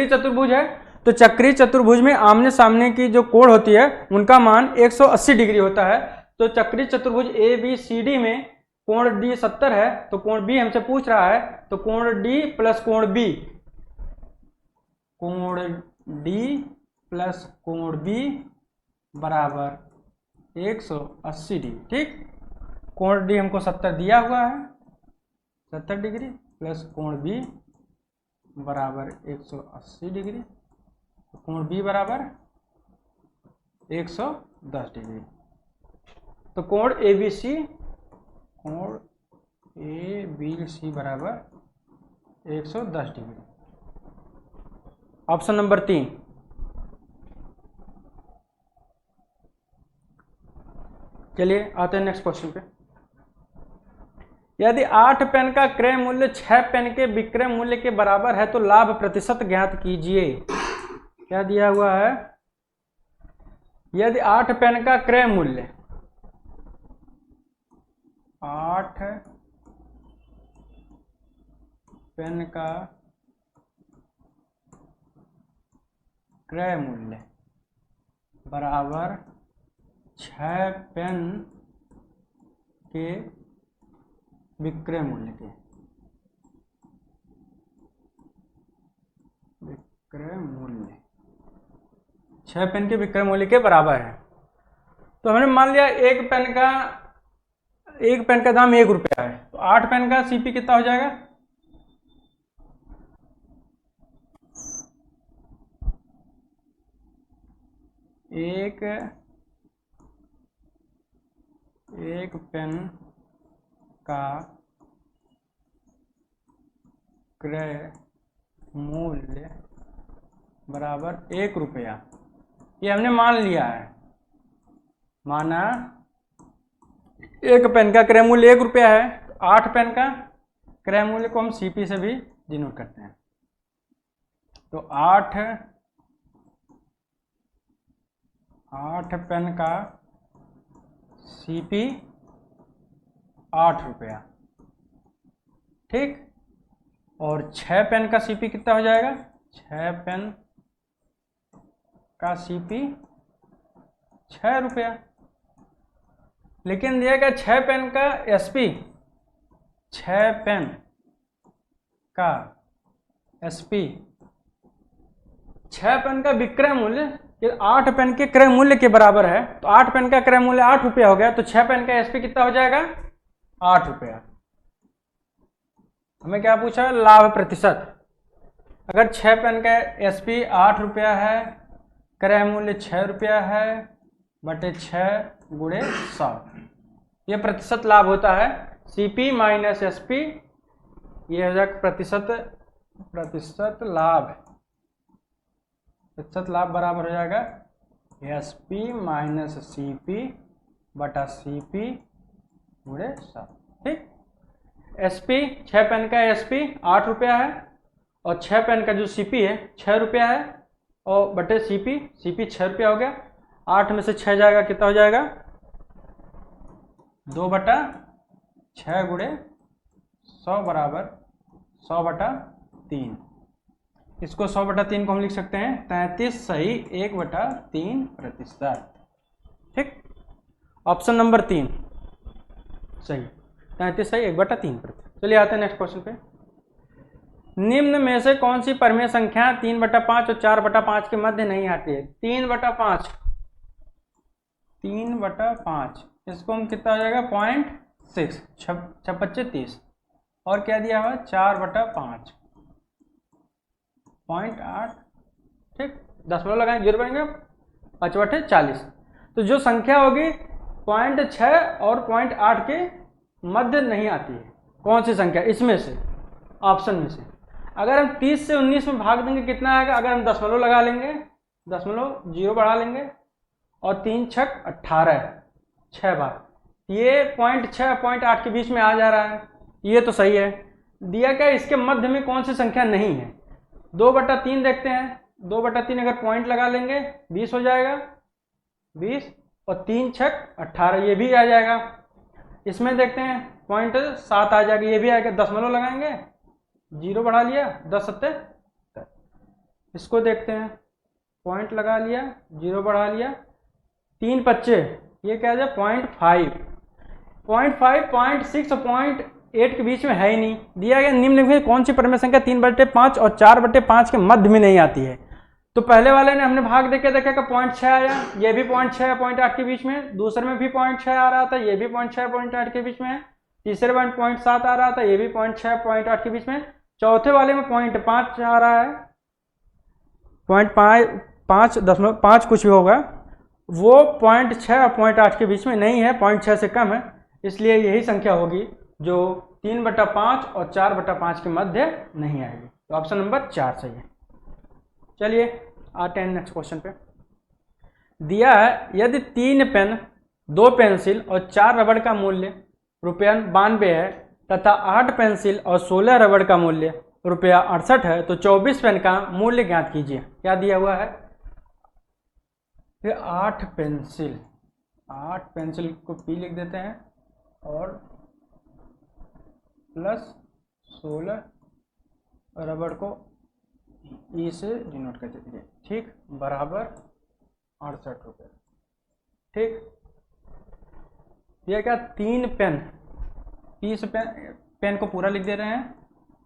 चतुर्भुज है, तो चक्रीय चतुर्भुज में आमने सामने की जो कोण होती है उनका मान 180 डिग्री होता है। तो चक्रीय चतुर्भुज ABCD में कोण D 70 है, तो कोण B हमसे पूछ रहा है, तो कोण D प्लस कोण B, कोण D प्लस कोण B बराबर 180 डिग्री। ठीक, कोण D हमको 70 दिया हुआ है, 70 डिग्री प्लस कोण B बराबर 180 डिग्री, कोण B बराबर 110 डिग्री। तो कोण ABC बराबर 110 डिग्री। Option number 3। चलिए आते हैं नेक्स्ट क्वेश्चन पे। यदि 8 पेन का क्रय मूल्य 6 पेन के विक्रय मूल्य के बराबर है तो लाभ प्रतिशत ज्ञात कीजिए। क्या दिया हुआ है, यदि 8 पेन का क्रय मूल्य 8 पेन का क्रय मूल्य बराबर 6 पेन के विक्रय मूल्य के, विक्रय मूल्य 6 पेन के विक्रय मूल्य के बराबर है। तो हमने मान लिया एक पेन का दाम 1 रुपया है, तो 8 पेन का CP कितना हो जाएगा, एक पेन का क्रय मूल्य बराबर 1 रुपया, ये हमने मान लिया है। माना एक पेन का क्रय मूल्य 1 रुपया है, तो 8 पेन का क्रय मूल्य को हम सीपी से भी डिनोट करते हैं। तो 8 पेन का सीपी 8 रुपया, ठीक। और 6 पेन का सीपी कितना हो जाएगा? 6 पेन का सीपी 6 रुपया। लेकिन दिया गया 6 पेन का एसपी, 6 पेन का एसपी, 6 पेन का विक्रय मूल्य ये 8 पेन के क्रय मूल्य के बराबर है। तो 8 पेन का क्रय मूल्य 8 रुपया हो गया, तो 6 पेन का एसपी कितना हो जाएगा? 8 रुपया। हमें क्या पूछा? लाभ प्रतिशत। अगर 6 पेन का एसपी 8 रुपया है, क्रय मूल्य 6 रुपया है, बटे 6 गुणे 100, ये प्रतिशत लाभ होता है। सीपी माइनस एसपी, ये हो जाएगा प्रतिशत लाभ। प्रतिशत लाभ बराबर हो जाएगा एसपी माइनस सीपी बटा सीपी गुणे 100, ठीक। एसपी 6 पेन का एसपी 8 रुपया है, और 6 पेन का जो सीपी है 6 रुपया है, और बटे सीपी 6 रुपया हो गया। 8 में से 6 जाएगा, कितना हो जाएगा? 2 बटा 6 गुणे 100 बराबर 100 बटा 3। इसको 100 बटा 3 को हम लिख सकते हैं 33 सही 1 बटा 3 प्रतिशत, ठीक। ऑप्शन नंबर 3 सही, 33 सही 1 बटा 3 प्रतिशत। चलिए आते हैं नेक्स्ट क्वेश्चन पे। निम्न में से कौन सी परिमेय संख्या 3/5 और 4/5 के मध्य नहीं आती है? 3/5, 3/5, इसको हम कितना हो जाएगा? 0.6, 6×5 30, और क्या दिया हुआ? 4/5, 0.8, ठीक। 10 लगाएं, 0 बनेंगे 5/40। तो जो संख्या होगी 0.6 और 0.8 के मध्य नहीं आती है, कौन सी संख्या? इसमें से, ऑप्शन में से। अगर हम 30 से 19 में भाग देंगे कितना आएगा? अगर हम दशमलव लगा लेंगे, दशमलव 0 बढ़ा लेंगे, और 3 छक 18, 6 बार, ये 0.6 0.8 के बीच में आ जा रहा है, ये तो सही है। दिया क्या? इसके मध्य में कौन सी संख्या नहीं है? 2/3 देखते हैं। 2/3 अगर पॉइंट लगा लेंगे 20 हो जाएगा, 20, और 3 छक 18, ये भी आ जाएगा। इसमें देखते हैं 0.7 आ जाएगा, ये भी आएगा। दशमलव लगाएंगे, 0 बढ़ा लिया, 10 7। इसको देखते हैं, पॉइंट लगा लिया, 0 बढ़ा लिया, 3 बच्चे, ये क्या आ जाए? 0.5, 0.6 और 0.8 के बीच में है ही नहीं। दिया गया निम्न में कौन सी परिमेय संख्या 3/5 और 4/5 के मध्य में नहीं आती है? तो पहले वाले ने हमने भाग देके देखा कि 0.6 आया, ये भी 0.6 0.8 के बीच में। दूसरे में भी 0.6 आ रहा था, ये भी 0.6 0.8 के बीच में है। तीसरे में 0.7 आ रहा था, ये भी 0.6 0.8 के बीच में। चौथे वाले में 0.5 आ रहा है, 0.5 कुछ भी होगा, वो 0.6 और 0.8 के बीच में नहीं है, 0.6 से कम है। इसलिए यही संख्या होगी जो 3/5 और 4/5 के मध्य नहीं आएगी। तो ऑप्शन नंबर 4 सही है। चलिए आते हैं नेक्स्ट क्वेश्चन पे। दिया है यदि 3 पेन, 2 पेंसिल और 4 रबड़ का मूल्य ₹92 है तथा 8 पेंसिल और 16 रबड़ का मूल्य ₹68 है, तो 24 पेन का मूल्य ज्ञात कीजिए। क्या दिया हुआ है? 8 पेंसिल को P लिख देते हैं, और प्लस 16 रबड़ को E से डिनोट कर देते हैं, ठीक, बराबर 68 रुपये, ठीक। यह क्या? 3 पेन, P से पेन को पूरा लिख दे रहे हैं,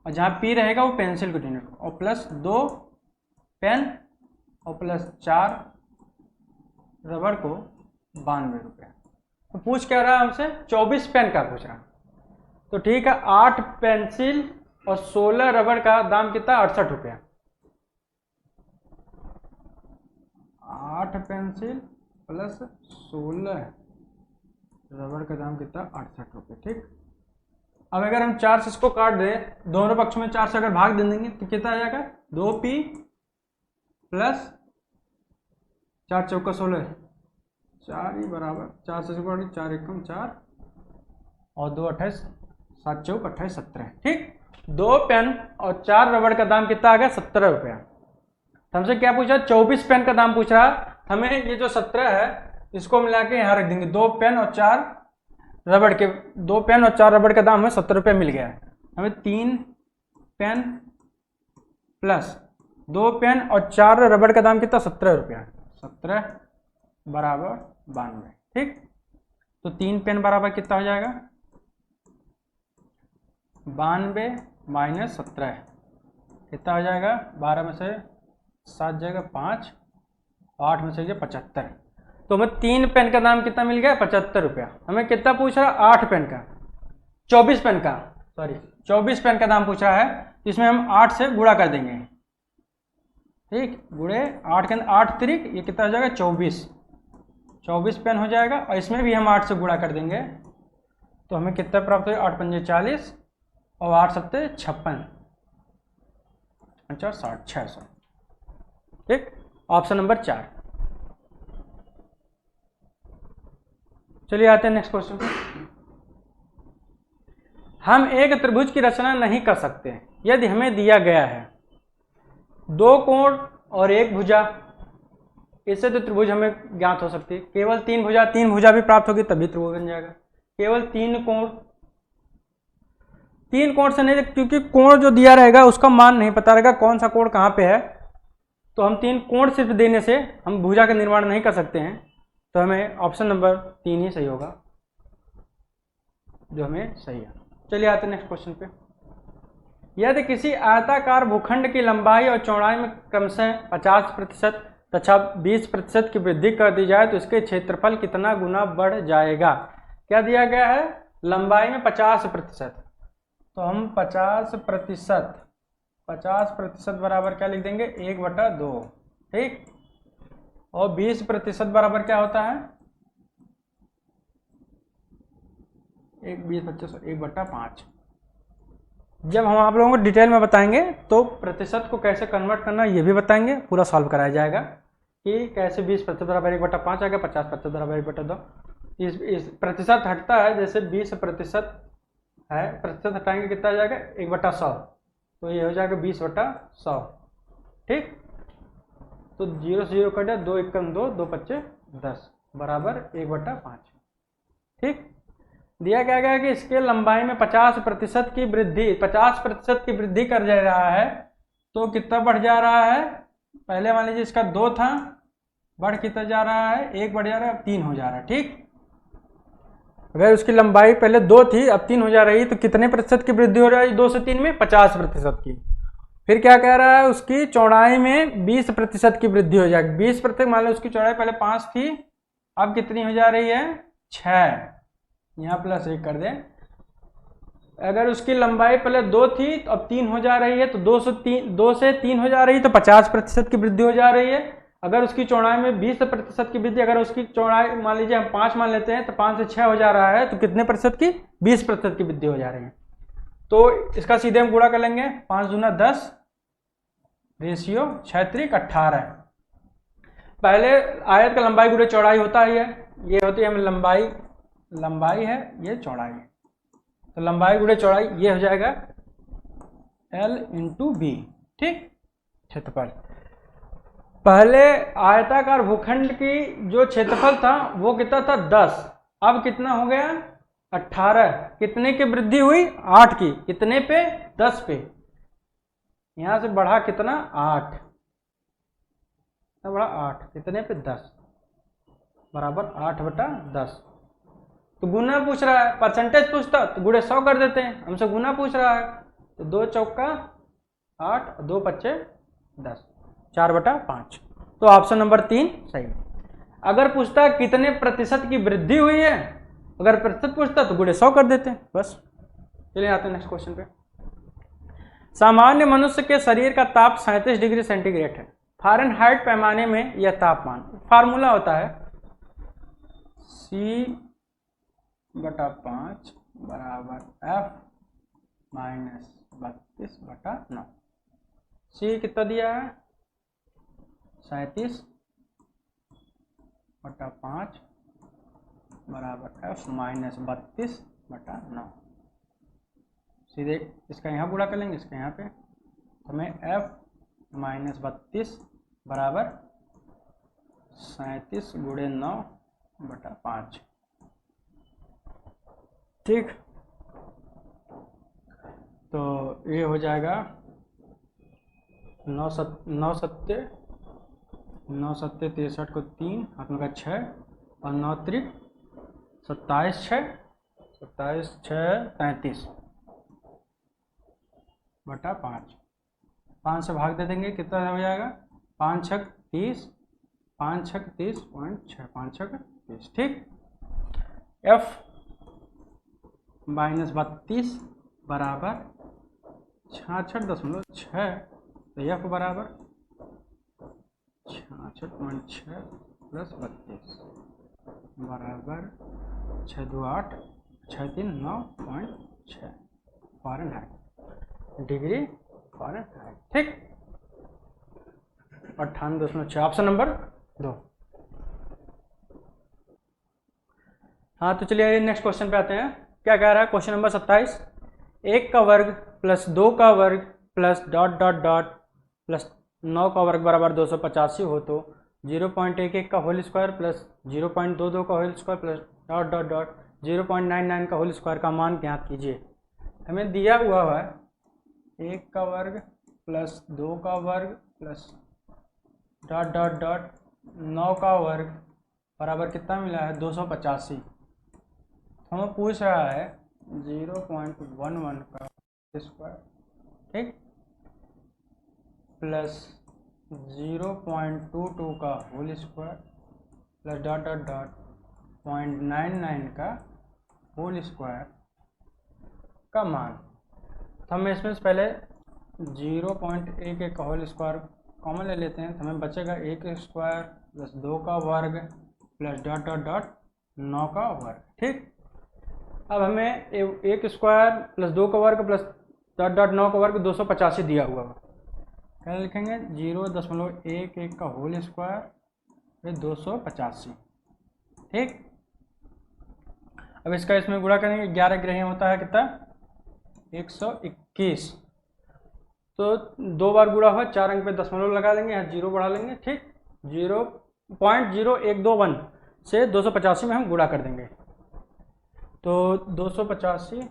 और जहाँ P रहेगा वो पेंसिल को डिनोट, और प्लस 2 पेन और प्लस 4 रबड़ को 92 रुपये। तो पूछ क्या रहा है हमसे? 24 पेन का पूछ रहा है। तो ठीक है, 8 पेंसिल और 16 रबड़ का दाम कितना? 68 रुपया। 8 पेंसिल प्लस 16 रबड़ का दाम कितना? 68 रुपये, ठीक। अब अगर हम 4 से इसको काट दें, दोनों पक्षों में 4 से अगर भाग दे देंगे तो कितना आ जाएगा? 2P प्लस 4 चौका 16, 4 ही बराबर 4 से 4 एकम 4 और 2 28 7 चौक 28 17। ठीक, 2 पेन और 4 रबड़ का दाम कितना आ गया? 17 रुपया। तो हमसे क्या पूछा? 24 पेन का दाम पूछ रहा। हमें ये जो 17 है इसको मिला के यहाँ रख देंगे। 2 पेन और 4 रबड़ के 2 पेन और 4 रबड़ का दाम हमें 70 रुपये मिल गया है। हमें 3 पेन प्लस 2 पेन और 4 रबड़ का दाम कितना? 17 रुपया। 17 बराबर 92। ठीक, तो 3 पेन बराबर कितना हो जाएगा? 92 माइनस 17 कितना हो जाएगा? 12 में से 7 जाएगा 5, 8 में से 75। तो हमें 3 पेन का दाम कितना मिल गया? 75 रुपया। हमें कितना पूछ रहा है? 8 पेन का 24 पेन का 24 पेन का दाम पूछ रहा है। तो इसमें हम 8 से गुणा कर देंगे। ठीक, गुणे 8 के 8 त्रिक ये कितना हो जाएगा? 24 पेन हो जाएगा। और इसमें भी हम 8 से गुणा कर देंगे तो हमें कितना प्राप्त होगा? 8 पंजे 40 और 8 सत्ते 56, 50 60 600। ठीक, ऑप्शन नंबर 4। चलिए आते हैं नेक्स्ट क्वेश्चन पे। हम एक त्रिभुज की रचना नहीं कर सकते यदि हमें दिया गया है 2 कोण और 1 भुजा। इससे तो त्रिभुज हमें ज्ञात हो सकती है। केवल 3 भुजा भी प्राप्त होगी तभी त्रिभुज बन जाएगा। केवल 3 कोण से नहीं, क्योंकि कोण जो दिया रहेगा उसका मान नहीं पता रहेगा कौन सा कोण कहाँ पे है। तो हम 3 कोण सिर्फ देने से हम भुजा का निर्माण नहीं कर सकते हैं। तो हमें ऑप्शन नंबर 3 ही सही होगा, जो हमें सही है। चलिए आते हैं नेक्स्ट क्वेश्चन पे। यदि किसी आयताकार भूखंड की लंबाई और चौड़ाई में क्रमशः 50% तथा 20% की वृद्धि कर दी जाए तो इसके क्षेत्रफल कितना गुना बढ़ जाएगा? क्या दिया गया है? लंबाई में 50%। तो हम 50% बराबर क्या लिख देंगे? 1/2। ठीक, और 20% बराबर क्या होता है? 1/5। जब हम आप लोगों को डिटेल में बताएंगे तो प्रतिशत को कैसे कन्वर्ट करना ये भी बताएंगे, पूरा सॉल्व कराया जाएगा कि कैसे 20% बराबर 1/5 आएगा, 50% बराबर 1/2। इस प्रतिशत हटता है, जैसे 20% है, प्रतिशत हटाएंगे कितना आ जाएगा? 1/100। तो ये हो जाएगा 20/100। ठीक, तो 0 से 0 कट जाए, 2 एकम 2, 2 पच्चे 10 बराबर 1/5। ठीक, दिया क्या गया कि इसके लंबाई में 50% की वृद्धि, 50% की वृद्धि कर जा रहा है। तो कितना बढ़ जा रहा है? पहले मान लीजिए इसका 2 था, बढ़ कितना जा रहा है? 1 बढ़ जा रहा है, अब 3 हो जा रहा है। ठीक, अगर उसकी लंबाई पहले 2 थी अब 3 हो जा रही, तो कितने प्रतिशत की वृद्धि हो रही है 2 से 3 में? 50% की। फिर क्या कह रहा है? उसकी चौड़ाई में 20% की वृद्धि हो जाएगी। 20%, मान लो उसकी चौड़ाई पहले 5 थी, अब कितनी हो जा रही है? 6। यहाँ प्लस 1 कर दें। अगर उसकी लंबाई पहले 2 थी तो अब 3 हो जा रही है, तो 2 से 3 हो जा रही है, तो 50% की वृद्धि हो जा रही है। अगर उसकी चौड़ाई में 20% की वृद्धि, अगर उसकी चौड़ाई मान लीजिए हम 5 मान लेते हैं, तो 5 से 6 हो जा रहा है, तो कितने प्रतिशत की? 20% की वृद्धि हो जा रही है। तो इसका सीधे हम गुणा कर लेंगे। 5 दूना 10 रेशियो 6 त्रिक 18। पहले आयत का लंबाई गुणे चौड़ाई होता ही है, ये होती है हमें लंबाई है, ये चौड़ाई है। तो लंबाई गुणे चौड़ाई ये हो जाएगा L × B। ठीक, क्षेत्रफल। पहले आयताकार भूखंड की जो क्षेत्रफल था वो कितना था? 10। अब कितना हो गया? 18। कितने की वृद्धि हुई? 8 की। कितने पे? 10 पे। यहां से बढ़ा कितना? 8। बढ़ा 8, कितने पे? 10 बराबर 8/10। तो गुना पूछ रहा है, परसेंटेज पूछता तो गुणे 100 कर देते हैं, हमसे गुना पूछ रहा है। तो 2 चौका 8, 2 पच्चे 10, 4/5। तो ऑप्शन नंबर 3 सही। अगर पूछता कितने प्रतिशत की वृद्धि हुई है, अगर प्रतिशत पूछता तो गुणे 100 कर देते हैं बस। चलिए आते हैं नेक्स्ट क्वेश्चन पे। सामान्य मनुष्य के शरीर का ताप 37 डिग्री सेंटीग्रेड है। फ़ारेनहाइट पैमाने में यह तापमान, फार्मूला होता है C/5 बराबर F - 32/9। C कितना दिया है? 37/5 बराबर एफ माइनस 32/9। सीधे इसका यहाँ गुणा कर लेंगे, इसका यहाँ पे, तो हमें एफ माइनस 32 बराबर 37 गुणे 9/5। ठीक, तो ये हो जाएगा 9 सत्ते 63 को 3 हाथ में का 6 और 9 त्रिक 27 6 33/5। 5 से भाग दे देंगे, कितना हो जाएगा, 5 छक 30, 5 छक 30.6, 5 छक 30। ठीक, f माइनस 32 बराबर 66.6, तो f बराबर 66.6 प्लस 32 बराबर 628 639.6 फ़ारेनहाइट, डिग्री फ़ारेनहाइट। ठीक, 98.6 ऑप्शन नंबर 2। हाँ, तो चलिए नेक्स्ट क्वेश्चन पे आते हैं। क्या कह रहा है क्वेश्चन नंबर 27, 1 का वर्ग प्लस 2 का वर्ग plus dot dot dot plus 9 का वर्ग बराबर 285 हो तो 0.11 का होल स्क्वायर प्लस 0.22 का whole square plus dot dot dot 0.99 का होल स्क्वायर का मान ज्ञात कीजिए। हमें दिया हुआ है 1 का वर्ग प्लस 2 का वर्ग प्लस डॉट डॉट डॉट 9 का वर्ग बराबर कितना मिला है, 285। हमें पूछ रहा है 0.11 का स्क्वायर, ठीक, प्लस 0.22 का whole square plus dot dot dot 0.99 का होल स्क्वायर का मान। तो हम इसमें से पहले 0.11 का होल स्क्वायर कॉमन ले लेते हैं, तो हमें बचेगा 1 स्क्वायर प्लस 2 का वर्ग प्लस डॉट डॉट डॉट 9 का वर्ग। ठीक, अब हमें 1 स्क्वायर प्लस 2 का वर्ग प्लस डॉट डॉट 9 का वर्ग 285 दिया हुआ है। क्या लिखेंगे, 0.11 का होल स्क्वायर फिर 285। ठीक, अब इसका इसमें गुणा करेंगे, 11 ग्रह होता है कितना, 121। तो 2 बार गुणा हुआ, 4 अंक पे दशमलव लगा लेंगे, यहाँ 0 बढ़ा लेंगे। ठीक, 0.0121 से 285 में हम गुणा कर देंगे, तो 285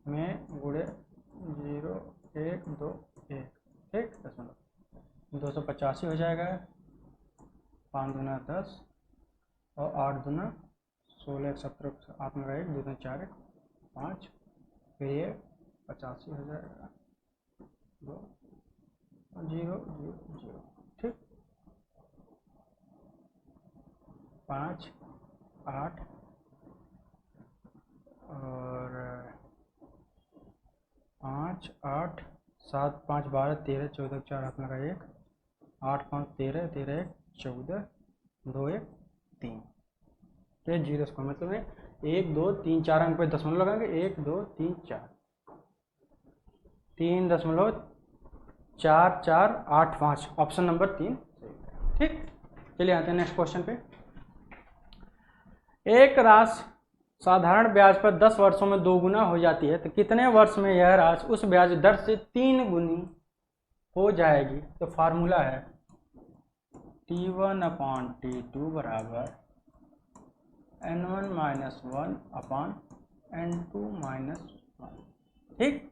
में गुणे 0.121, ठीक, दशमलव 285 हो जाएगा। 5 दूना 10 और 8 दूना 16 17 8 में 1 2 4 5, फिर ये 85 हो जाएगा 2 0 0 0। ठीक, 5 8 और 5 8 7 5 12 13 14 4 हाथ लगा 1 8 5 13 13 1 14 2 1 3, तो 0 इसका मतलब है 1 2 3 4 अंक पे दशमलव लगाएंगे, 1 2 3 4 3.4485, ऑप्शन नंबर 3। ठीक, चलिए आते हैं नेक्स्ट क्वेश्चन पे। एक राशि साधारण ब्याज पर 10 वर्षों में 2 गुना हो जाती है, तो कितने वर्ष में यह राशि उस ब्याज दर से 3 गुनी हो जाएगी। तो फार्मूला है T1/T2 बराबर N1 - 1/N2 - 1। ठीक,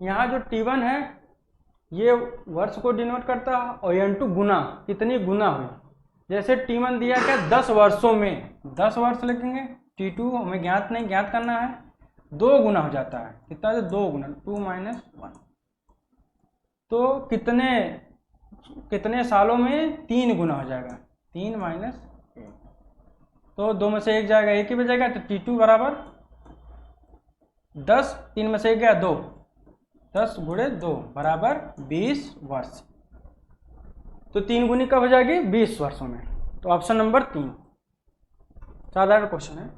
यहाँ जो T1 है ये वर्ष को डिनोट करता है और N2 गुना, कितनी गुना हुई। जैसे T1 दिया क्या 10 वर्षों में, 10 वर्ष लिखेंगे, T2 हमें ज्ञात नहीं, ज्ञात करना है, 2 गुना हो जाता है, कितना है 2 गुना 2 - 1, तो कितने सालों में 3 गुना हो जाएगा, 3 - 1, तो 2 में से 1 जाएगा, 1 ही बचेगा, तो T2 बराबर 10, 3 में से 1 गया 2, 10 गुणे 2 बराबर 20 वर्ष। तो 3 गुनी कब हो जाएगी, 20 वर्षों में। तो ऑप्शन नंबर 3 साधारण क्वेश्चन है।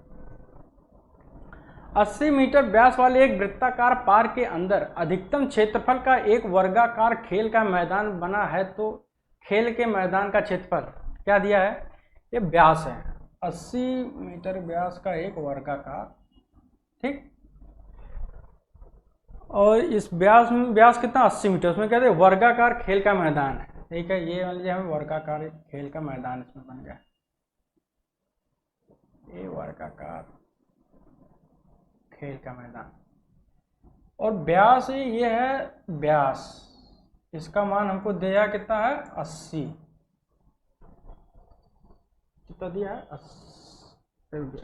80 मीटर व्यास वाले एक वृत्ताकार पार्क के अंदर अधिकतम क्षेत्रफल का एक वर्गाकार खेल का मैदान बना है, तो खेल के मैदान का क्षेत्रफल क्या दिया है, ये व्यास है, 80 मीटर व्यास का एक वर्गाकार, ठीक। और इस व्यास कितना 80 मीटर, उसमें कहते हैं वर्गाकार खेल का मैदान है, ठीक है। ये मान लीजिए हमें वर्गाकार खेल का मैदान इसमें बन गया, ये वर्गाकार खेल का मैदान। और व्यास ये है व्यास, इसका मान हमको दिया कितना है 80, कितना दिया है 80,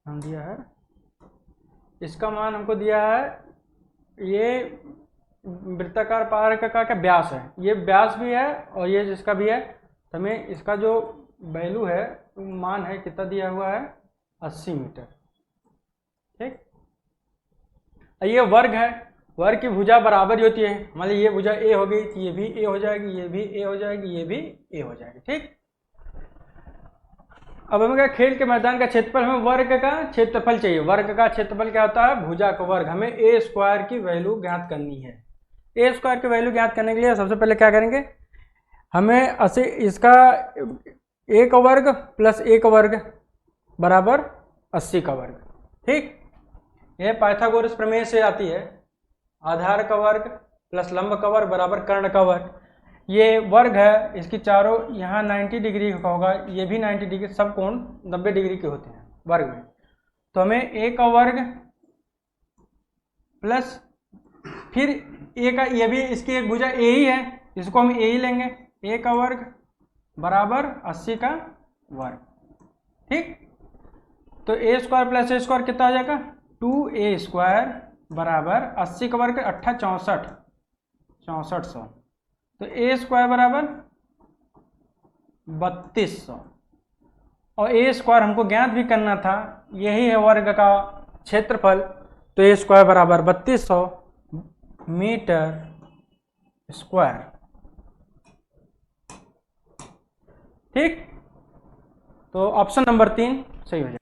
हम दिया है, इसका मान हमको दिया है, ये वृत्ताकार पारक का क्या व्यास है, ये व्यास भी है और ये जिसका भी है, तो हमें इसका जो वैल्यू है मान है कितना दिया हुआ है 80 मीटर, ठीक। ये वर्ग है, वर्ग की भुजा बराबर ही होती है, मान लीजिए ये भुजा ए हो गई तो ये भी ए हो जाएगी, ये भी ए हो जाएगी, ये भी ए हो जाएगी, ठीक। अब हमें क्या, खेल के मैदान का क्षेत्रफल, हमें वर्ग का क्षेत्रफल चाहिए। वर्ग का क्षेत्रफल क्या होता है, भुजा का वर्ग। हमें ए स्क्वायर की वैल्यू ज्ञात करनी है। ए स्क्वायर की वैल्यू ज्ञात करने के लिए सबसे पहले क्या करेंगे, हमें इसका ए का वर्ग प्लस ए का वर्ग बराबर 80 का वर्ग, ठीक। यह पाइथागोरस प्रमेय से आती है, आधार का वर्ग प्लस लंब का वर्ग बराबर कर्ण का वर्ग। ये वर्ग है, इसकी चारों यहाँ 90 डिग्री का होगा, ये भी 90 डिग्री, सब कोण 90 डिग्री के होते हैं वर्ग में। तो हमें ए का वर्ग प्लस फिर ए का, ये भी इसकी एक भुजा ए ही है, इसको हम ए ही लेंगे, ए का वर्ग बराबर 80 का वर्ग, ठीक। तो ए स्क्वायर प्लस ए स्क्वायर कितना हो जाएगा 2a स्क्वायर बराबर 80 का वर्ग 8 6400, तो ए स्क्वायर बराबर 3200। और ए स्क्वायर हमको ज्ञात भी करना था, यही है वर्ग का क्षेत्रफल, तो ए स्क्वायर बराबर 3200 मीटर स्क्वायर, ठीक। तो ऑप्शन नंबर 3 सही हो जाएगा।